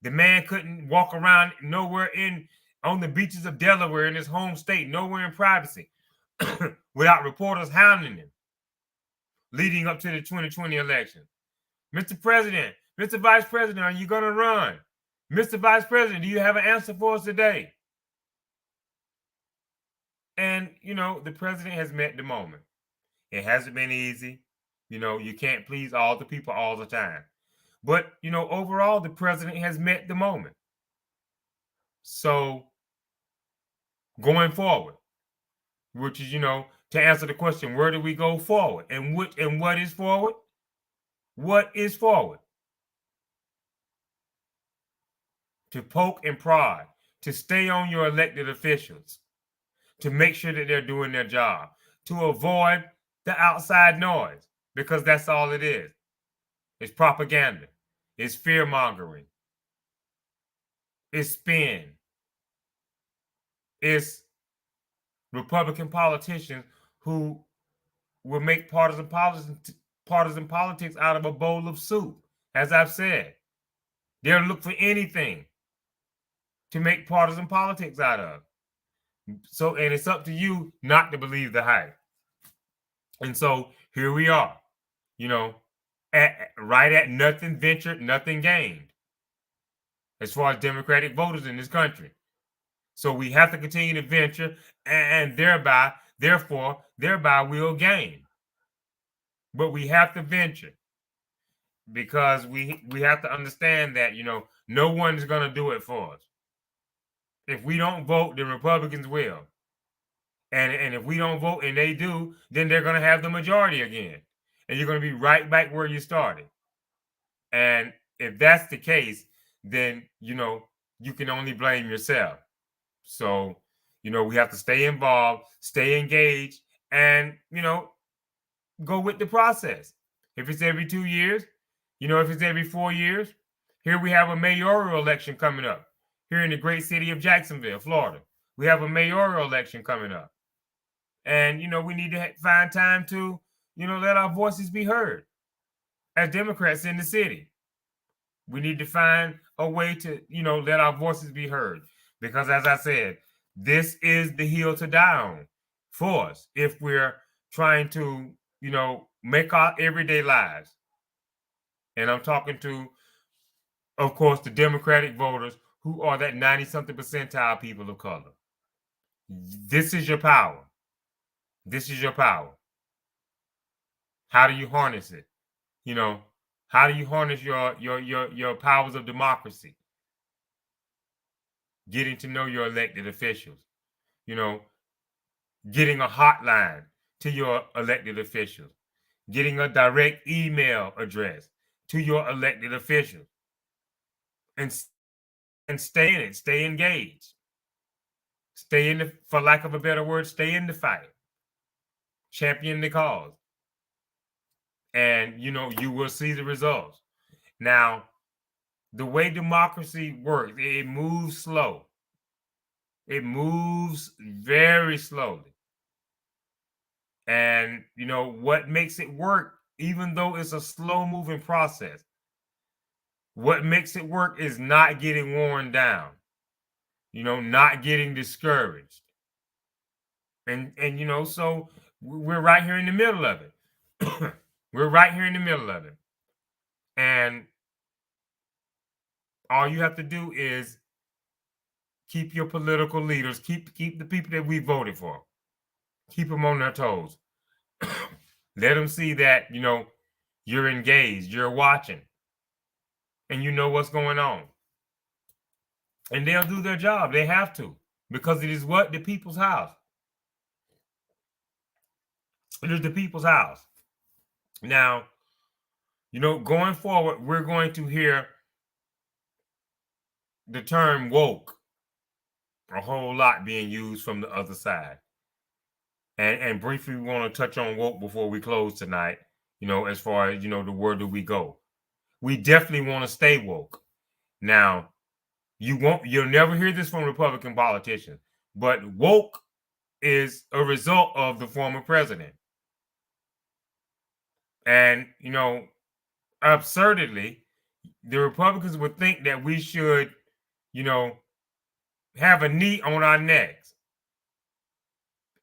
The man couldn't walk around nowhere on the beaches of Delaware in his home state, nowhere in privacy, without reporters hounding him leading up to the 2020 election. Mr. President, Mr. Vice President, are you going to run? Mr. Vice President, do you have an answer for us today? And, the president has met the moment. It hasn't been easy. You can't please all the people all the time. But, overall, the president has met the moment. So, going forward, which is, to answer the question, where do we go forward? And what is forward? What is forward? To poke and prod, to stay on your elected officials, to make sure that they're doing their job, to avoid the outside noise, because that's all it is. It's propaganda. It's fear-mongering. It's spin. It's Republican politicians who will make partisan politics out of a bowl of soup. As I've said, they'll look for anything to make partisan politics out of. So, and it's up to you not to believe the hype. And so here we are, right at nothing ventured, nothing gained, as far as Democratic voters in this country. So we have to continue to venture, and therefore we'll gain. But we have to venture, because we have to understand that, no one is going to do it for us. If we don't vote, the Republicans will. And if we don't vote and they do, then they're going to have the majority again. And you're going to be right back where you started. And if that's the case, then, you can only blame yourself. So, we have to stay involved, stay engaged, and, go with the process. If it's every 2 years, if it's every 4 years, here we have a mayoral election coming up here in the great city of Jacksonville, Florida. We have a mayoral election coming up. And, we need to find time to, let our voices be heard as Democrats in the city. We need to find a way to, let our voices be heard. Because as I said, this is the hill to die on for us if we're trying to, make our everyday lives. And I'm talking to, of course, the Democratic voters who are that 90-something percentile people of color. This is your power. This is your power. How do you harness it? How do you harness your powers of democracy? Getting to know your elected officials, getting a hotline to your elected officials, getting a direct email address to your elected officials, and stay in it, stay engaged, stay in the, for lack of a better word, stay in the fight, champion the cause, and you will see the results. Now, the way democracy works, it moves slow. It moves very slowly. And, what makes it work, even though it's a slow moving process, what makes it work is not getting worn down, not getting discouraged. And so we're right here in the middle of it. We're right here in the middle of it. And all you have to do is keep your political leaders, keep the people that we voted for, keep them on their toes. Let them see that, you're engaged, you're watching, and you know what's going on. And they'll do their job. They have to, because it is what? The people's house. It is the people's house. Now, going forward, we're going to hear the term woke a whole lot being used from the other side. And briefly, we want to touch on woke before we close tonight, as far as, the where do we go? We definitely want to stay woke. Now, you'll never hear this from Republican politicians, but woke is a result of the former president. And, absurdly, the Republicans would think that we should, have a knee on our necks.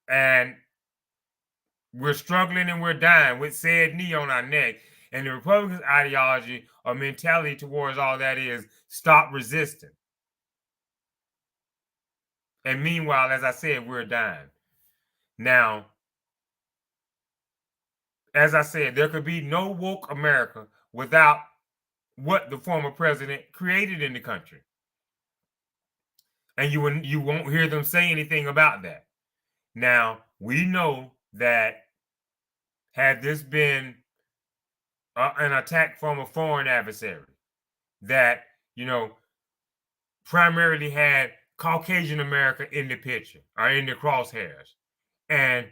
And we're struggling and we're dying with said knee on our neck. And the Republicans' ideology or mentality towards all that is stop resisting. And meanwhile, as I said, we're dying. Now, as I said, there could be no woke America without what the former president created in the country. And you won't hear them say anything about that. Now, we know that had this been an attack from a foreign adversary that, primarily had Caucasian America in the picture or in the crosshairs, and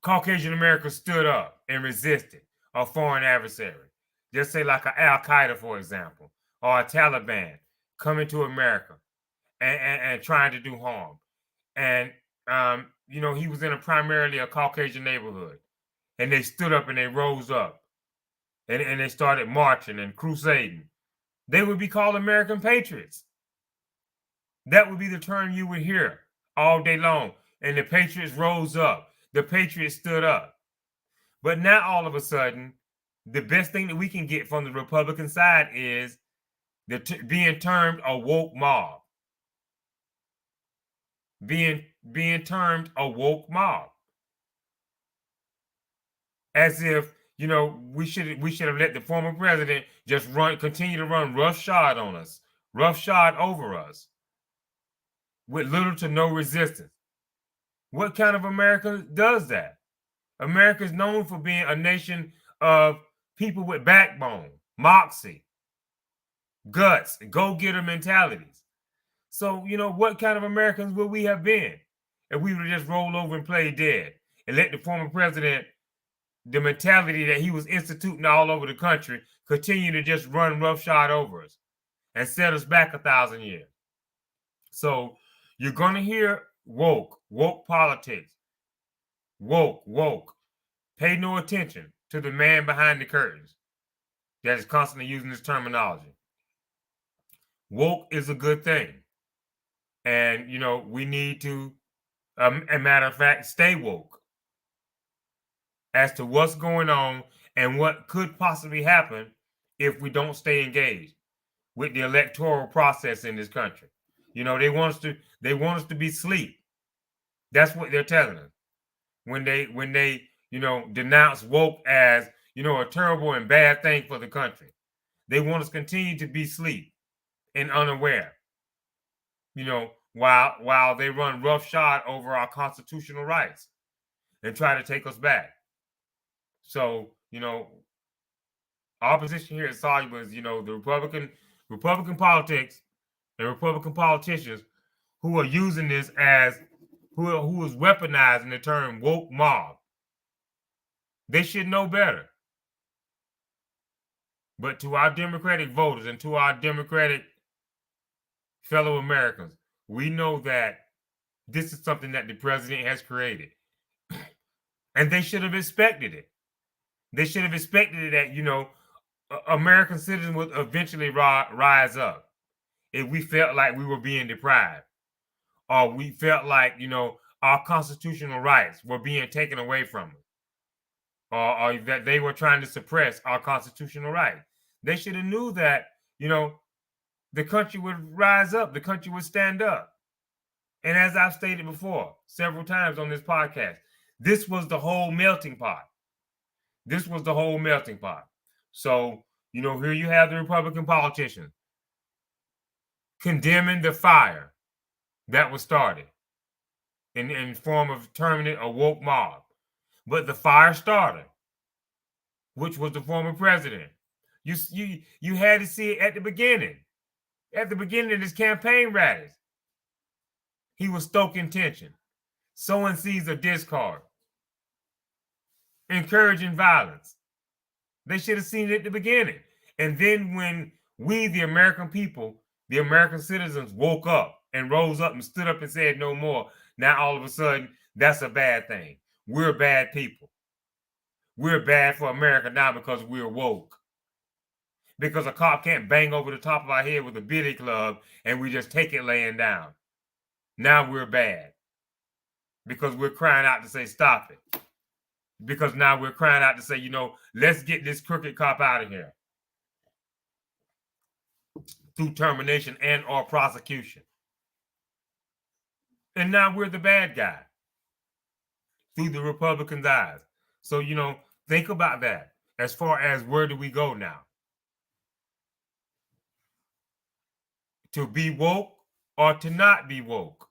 Caucasian America stood up and resisted a foreign adversary, just say like a Al-Qaeda, for example, or a Taliban coming to America and trying to do harm. And, he was in primarily a Caucasian neighborhood, and they stood up and they rose up and they started marching and crusading. They would be called American patriots. That would be the term you would hear all day long. And the patriots rose up. The patriots stood up. But now all of a sudden, the best thing that we can get from the Republican side is being termed a woke mob. Being termed a woke mob. As if, we should have let the former president just continue to run roughshod on us, roughshod over us, with little to no resistance. What kind of America does that? America is known for being a nation of people with backbone, moxie, guts, go-getter mentalities. So, what kind of Americans would we have been if we would have just rolled over and played dead and let the former president, the mentality that he was instituting all over the country, continue to just run roughshod over us and set us back 1,000 years? So, You're going to hear woke politics, woke. Pay no attention to the man behind the curtains that is constantly using this terminology. Woke is a good thing. And, we need to, a matter of fact, stay woke as to what's going on and what could possibly happen if we don't stay engaged with the electoral process in this country. They want us to be asleep. That's what they're telling us. When they denounce woke as, a terrible and bad thing for the country. They want us to continue to be asleep and unaware. While they run roughshod over our constitutional rights and try to take us back. So, our position here at Soluble is, the Republican politics and Republican politicians who are using this as, who is weaponizing the term woke mob. They should know better. But to our Democratic voters and to our Democratic fellow Americans, we know that this is something that the president has created. And they should have expected it. They should have expected that, American citizens would eventually rise up if we felt like we were being deprived, or we felt like, our constitutional rights were being taken away from us, or that they were trying to suppress our constitutional rights. They should have knew that, the country would rise up, the country would stand up. And as I've stated before several times on this podcast, this was the whole melting pot. This was the whole melting pot. So, here you have the Republican politicians condemning the fire that was started in form of terming it a woke mob. But the fire started, which was the former president. You had to see it at the beginning. At the beginning of his campaign rallies, he was stoking tension, sowing seeds of discord, encouraging violence. They should have seen it at the beginning. And then when we, the American people, the American citizens, woke up and rose up and stood up and said no more, now all of a sudden, that's a bad thing. We're bad people. We're bad for America now because we're woke. Because a cop can't bang over the top of our head with a billy club and we just take it laying down. Now we're bad. Because we're crying out to say, stop it. Because now we're crying out to say, let's get this crooked cop out of here. Through termination and or prosecution. And now we're the bad guy. Through the Republicans' eyes. So, think about that. As far as where do we go now? To be woke or to not be woke?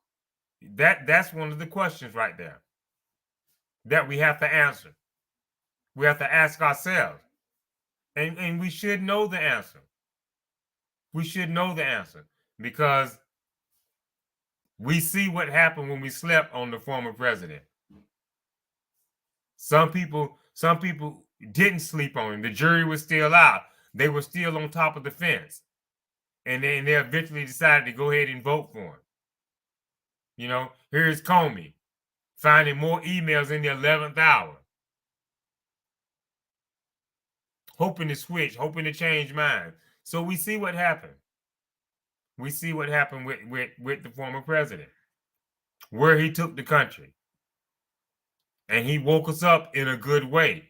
That's one of the questions right there that we have to answer. We have to ask ourselves. And we should know the answer. We should know the answer because we see what happened when we slept on the former president. Some people didn't sleep on him. The jury was still out. They were still on top of the fence. And then they eventually decided to go ahead and vote for him. Here's Comey finding more emails in the 11th hour. Hoping to switch, hoping to change minds. So we see what happened. We see what happened with the former president, where he took the country. And he woke us up in a good way.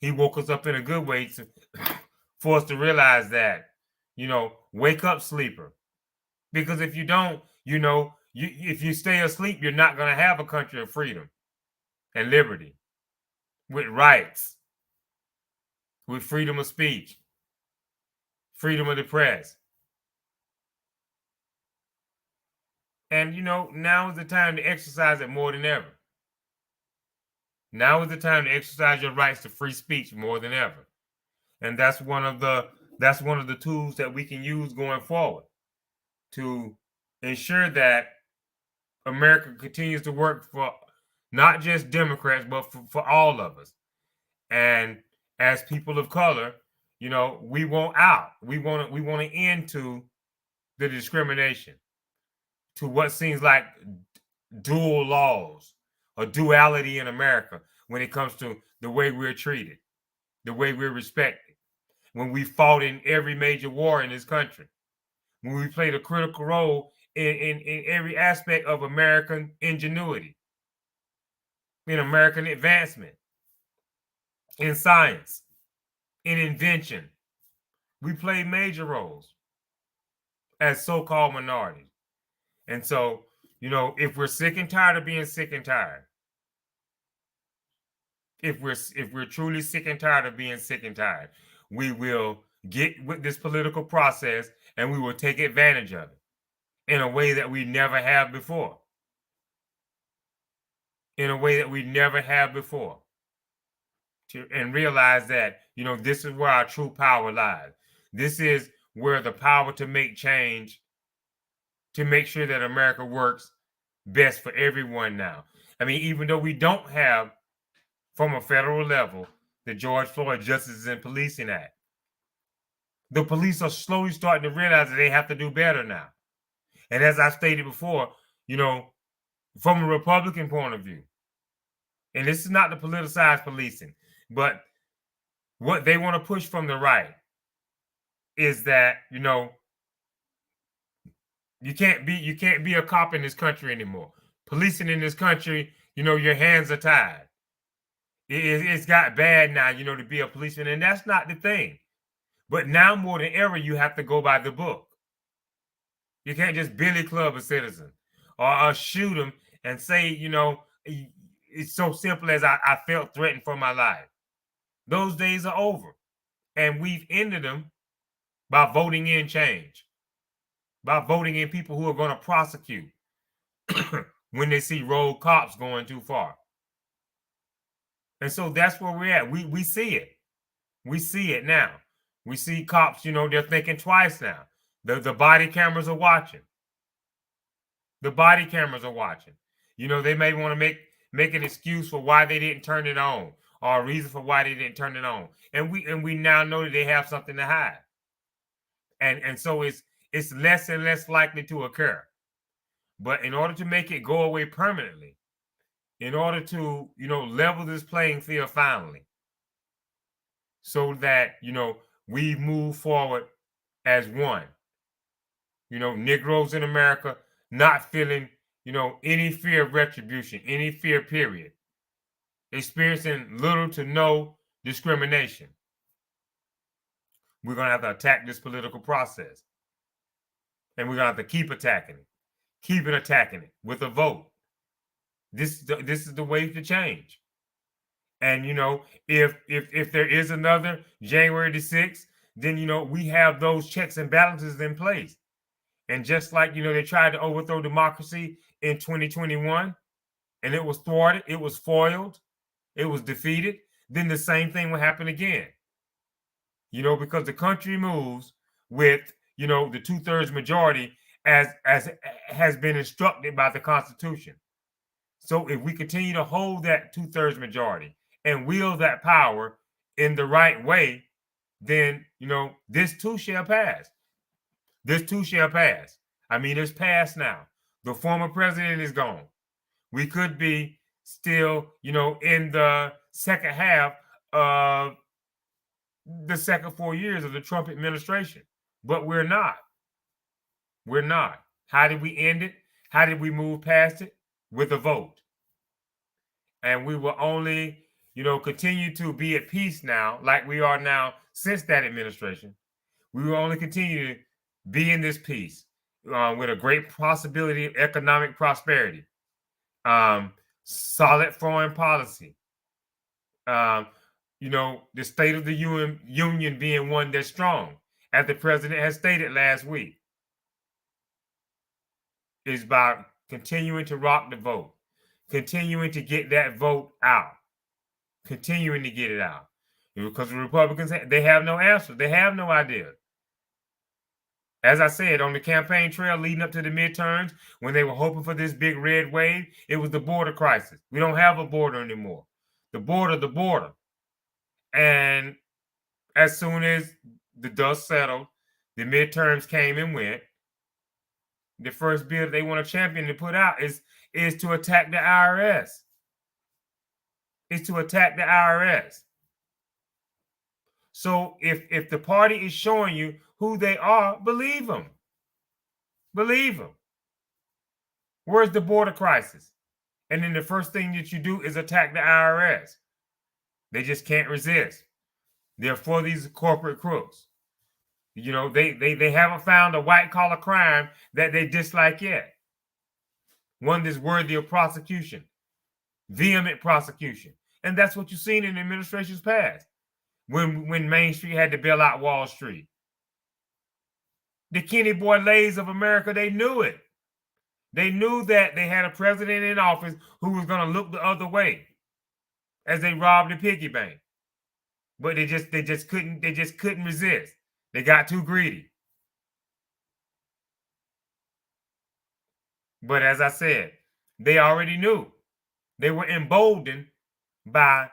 He woke us up in a good way for us to realize that, wake up, sleeper. Because if you don't, if you stay asleep, you're not going to have a country of freedom and liberty, with rights, with freedom of speech, freedom of the press. And, now is the time to exercise it more than ever. Now is the time to exercise your rights to free speech more than ever. And that's one of the tools that we can use going forward to ensure that America continues to work for not just Democrats, but for all of us. And as people of color, we want out. We want an end to the discrimination. to what seems like dual laws or duality in America when it comes to the way we're treated, the way we're respected, when we fought in every major war in this country, when we played a critical role in every aspect of American ingenuity, in American advancement, in science, in invention. We played major roles as so-called minorities. And so, if we're sick and tired of being sick and tired, if we're truly sick and tired of being sick and tired, we will get with this political process and we will take advantage of it in a way that we never have before. In a way that we never have before. And realize that, this is where our true power lies. This is where the power to make change, to make sure that America works best for everyone now. I mean, even though we don't have, from a federal level, the George Floyd Justice and Policing Act, the police are slowly starting to realize that they have to do better now. And as I stated before, from a Republican point of view, and this is not the politicized policing, but what they want to push from the right is that, you can't be a cop in this country anymore. Policing in this country, your hands are tied. It's got bad now, to be a policeman, and that's not the thing. But now more than ever, you have to go by the book. You can't just billy club a citizen or shoot him and say, it's so simple as I felt threatened for my life. Those days are over. And we've ended them by voting in change, by voting in people who are going to prosecute when they see rogue cops going too far. And so that's where we're at. We see it. We see it now. We see cops, they're thinking twice now. The body cameras are watching. The body cameras are watching. They may want to make an excuse for why they didn't turn it on, or a reason for why they didn't turn it on. And we now know that they have something to hide. And so it's less and less likely to occur. But in order to make it go away permanently, in order to, level this playing field finally, so that, we move forward as one, Negroes in America not feeling, any fear of retribution, any fear, period, experiencing little to no discrimination. We're going to have to attack this political process. And we're going to have to keep attacking it. Keep attacking it with a vote. This is the way to change. And, if there is another January the 6th, then, we have those checks and balances in place. And just like, they tried to overthrow democracy in 2021, and it was thwarted, it was foiled, it was defeated, then the same thing will happen again. Because the country moves with, the 2/3 majority as has been instructed by the Constitution. So if we continue to hold that 2/3 majority and wield that power in the right way, then, this too shall pass. This too shall pass. I mean, it's passed now. The former president is gone. We could be still, in the second half of the second 4 years of the Trump administration, but we're not. We're not. How did we end it? How did we move past it? With a vote. And we will only, continue to be at peace now, like we are now since that administration. We will only continue to be in this peace with a great possibility of economic prosperity, solid foreign policy, the state of the union being one that's strong, as the president has stated last week, is about continuing to rock the vote, continuing to get that vote out, continuing to get it out. Because the Republicans, they have no answer. They have no idea. As I said, on the campaign trail leading up to the midterms, when they were hoping for this big red wave, it was the border crisis. We don't have a border anymore. The border. And as soon as the dust settled, the midterms came and went, the first bill that they want to champion to put out is to attack the IRS. Is to attack the IRS. So if the party is showing you who they are, believe them. Believe them. Where's the border crisis? And then the first thing that you do is attack the IRS. They just can't resist. They're for these corporate crooks. You know, they haven't found a white collar crime that they dislike yet. One that's worthy of prosecution, vehement prosecution. And that's what you've seen in the administration's past. When Main Street had to bail out Wall Street. The Kenny Boylays of America, they knew it. They knew that they had a president in office who was going to look the other way as they robbed the piggy bank. But they just couldn't resist. They got too greedy. But as I said, they already knew. They were emboldened by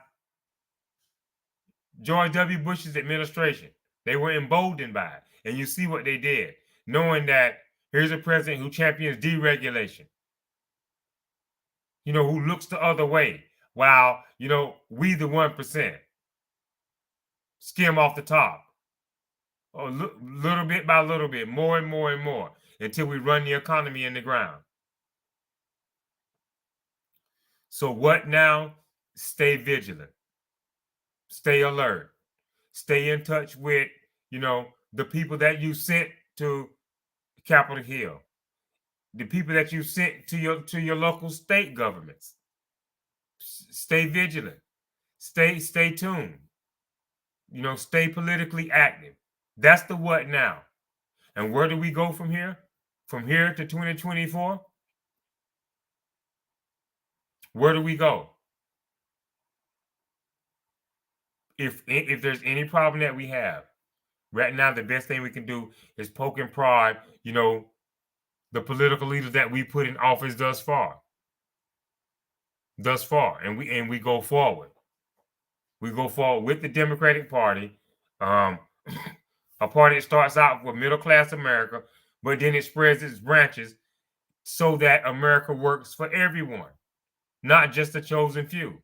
George W. Bush's administration. They were emboldened by it. And you see what they did, knowing that here's a president who champions deregulation, you know, who looks the other way while, you know, we the 1% skim off the top. Little bit by little bit, more and more and more, until we run the economy in the ground. So what now? Stay vigilant. Stay alert. Stay in touch with, you know, the people that you sent to Capitol Hill, the people that you sent to your local state governments. Stay vigilant. Stay tuned. You know, stay politically active. That's the what now. And where do we go from here? From here to 2024? Where do we go? If there's any problem that we have, right now the best thing we can do is poke and prod, you know, the political leaders that we put in office thus far. And we go forward. We go forward with the Democratic Party, a party that starts out with middle class America, but then it spreads its branches so that America works for everyone, not just the chosen few.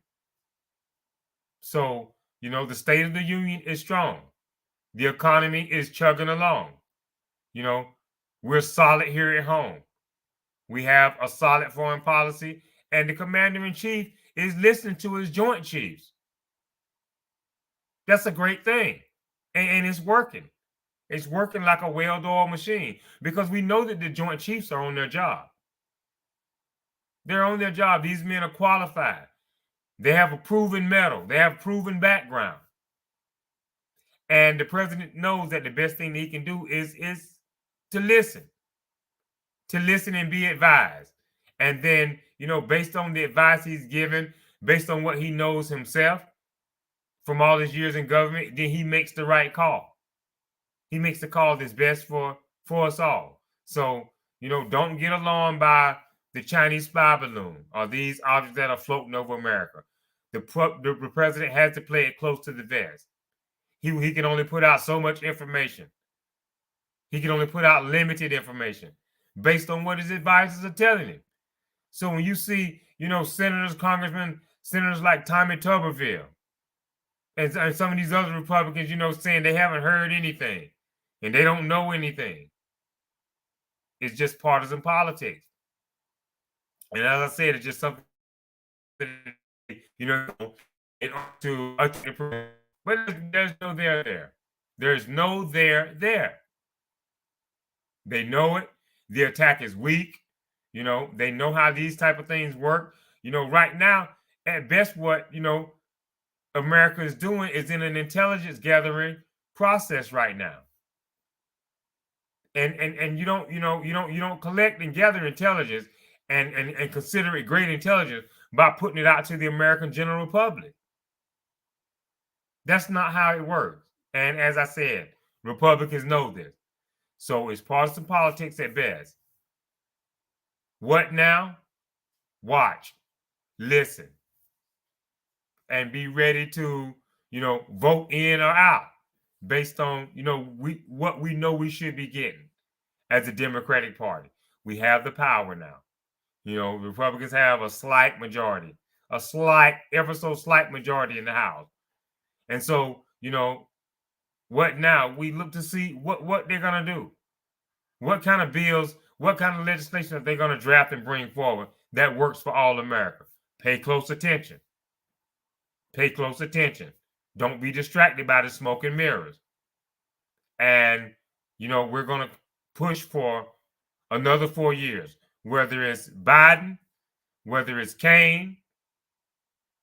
So, you know, the State of the Union is strong. The economy is chugging along. You know, we're solid here at home. We have a solid foreign policy, and the commander-in-chief is listening to his joint chiefs. That's a great thing. And it's working. It's working like a well-oiled machine because we know that the joint chiefs are on their job. They're on their job. These men are qualified. They have a proven mettle. They have proven background. And the president knows that the best thing that he can do is to listen and be advised. And then, you know, based on the advice he's given, based on what he knows himself from all his years in government, then he makes the right call. He makes the call that's best for us all. So, you know, don't get alarmed by the Chinese spy balloon or these objects that are floating over America. The president has to play it close to the vest. He can only put out so much information. He can only put out limited information based on what his advisors are telling him. So when you see, you know, senators, congressmen, senators like Tommy Tuberville, and some of these other Republicans, you know, saying they haven't heard anything and they don't know anything, it's just partisan politics. And as I said, it's just something, you know, but there's no there. There's no there. They know it. The attack is weak. You know, they know how these type of things work. You know, right now, at best, what, you know, America is doing is in an intelligence gathering process right now. And you don't collect and gather intelligence and consider it great intelligence by putting it out to the American general public. That's not how it works. And as I said, Republicans know this. So it's partisan politics at best. What now? Watch, listen, and be ready to, you know, vote in or out based on, you know, what we know we should be getting as a Democratic Party. We have the power now. You know, Republicans have a slight majority, a slight, ever so slight majority in the House. And so, you know, what now? We look to see what they're going to do. What kind of bills, what kind of legislation are they going to draft and bring forward that works for all America? Pay close attention. Pay close attention. Don't be distracted by the smoke and mirrors. And, you know, we're going to push for another 4 years, whether it's Biden, whether it's Kane,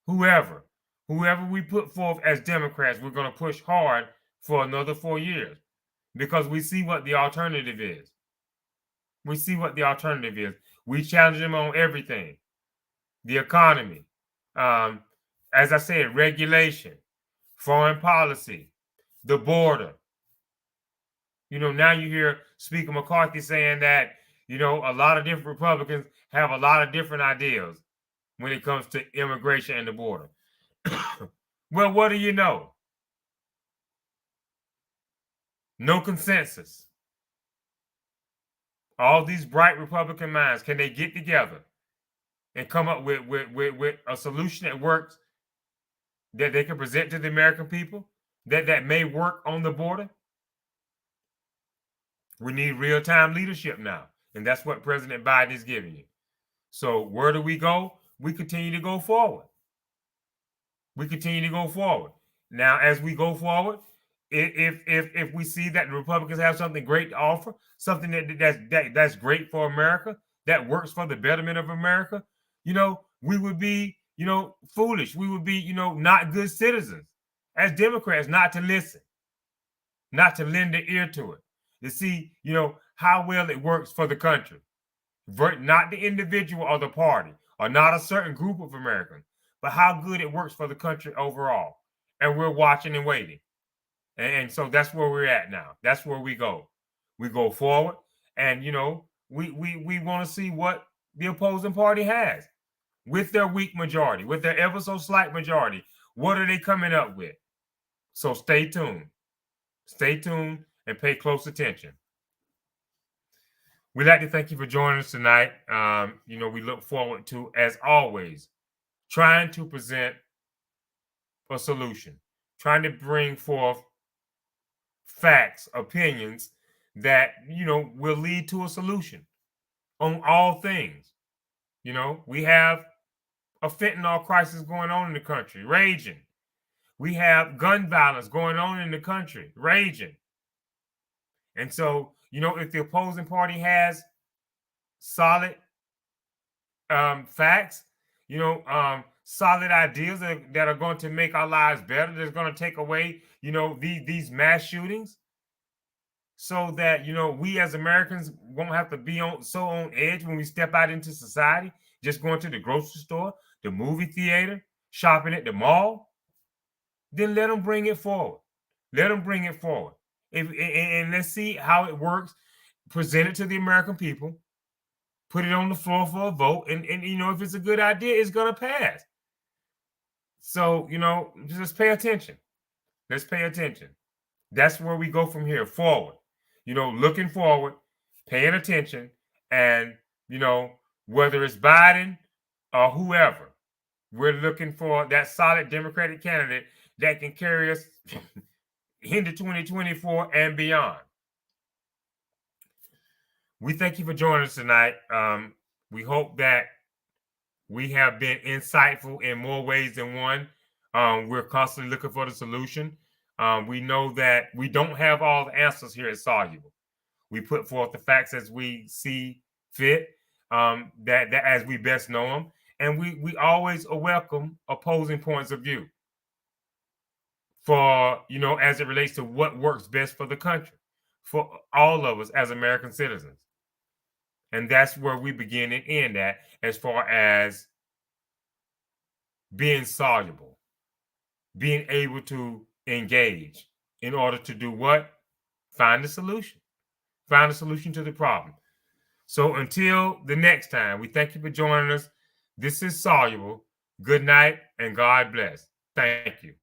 whoever we put forth as Democrats, we're going to push hard for another 4 years because we see what the alternative is. We see what the alternative is. We challenge them on everything. The economy, as I said, regulation, foreign policy, the border. You know, now you hear Speaker McCarthy saying that, you know, a lot of different Republicans have a lot of different ideas when it comes to immigration and the border. Well, what do you know? No consensus. All these bright Republican minds, can they get together and come up with a solution that works, that they can present to the American people, that may work on the border? We need real-time leadership now, and that's what President Biden is giving you. So where do we go? We continue to go forward. We continue to go forward. Now, as we go forward, if we see that the Republicans have something great to offer, something that's great for America, that works for the betterment of America, you know, we would be, you know, foolish. We would be, you know, not good citizens as Democrats not to listen, not to lend an ear to it, to see, you know, how well it works for the country, not the individual or the party, or not a certain group of Americans, but how good it works for the country overall. And we're watching and waiting. And so that's where we're at now. That's where we go. We go forward, and, you know, we want to see what the opposing party has with their weak majority, with their ever so slight majority. What are they coming up with? So stay tuned. Stay tuned and pay close attention. We'd like to thank you for joining us tonight. You know, we look forward to, as always, trying to present a solution, trying to bring forth facts, opinions that, you know, will lead to a solution on all things. You know, we have a fentanyl crisis going on in the country, raging. We have gun violence going on in the country, raging. And so, you know, if the opposing party has solid facts, you know, solid ideas that are going to make our lives better, that's going to take away, you know, these mass shootings, so that, you know, we as Americans won't have to be so on edge when we step out into society, just going to the grocery store, the movie theater, shopping at the mall, then let them bring it forward. Let them bring it forward. And let's see how it works. Present it to the American people. Put it on the floor for a vote. And you know, if it's a good idea, it's going to pass. So, you know, just pay attention. Let's pay attention. That's where we go from here forward. You know, looking forward, paying attention, and, you know, whether it's Biden or whoever, we're looking for that solid Democratic candidate that can carry us into 2024 and beyond. We thank you for joining us tonight. We hope that we have been insightful in more ways than one. We're constantly looking for the solution. We know that we don't have all the answers here at Soluble. We put forth the facts as we see fit, that as we best know them, and we always welcome opposing points of view, for, you know, as it relates to what works best for the country, for all of us as American citizens. And that's where we begin and end at, as far as being soluble, being able to engage in order to do what? Find a solution. Find a solution to the problem. So until the next time, we thank you for joining us. This is Soluble. Good night and God bless. Thank you.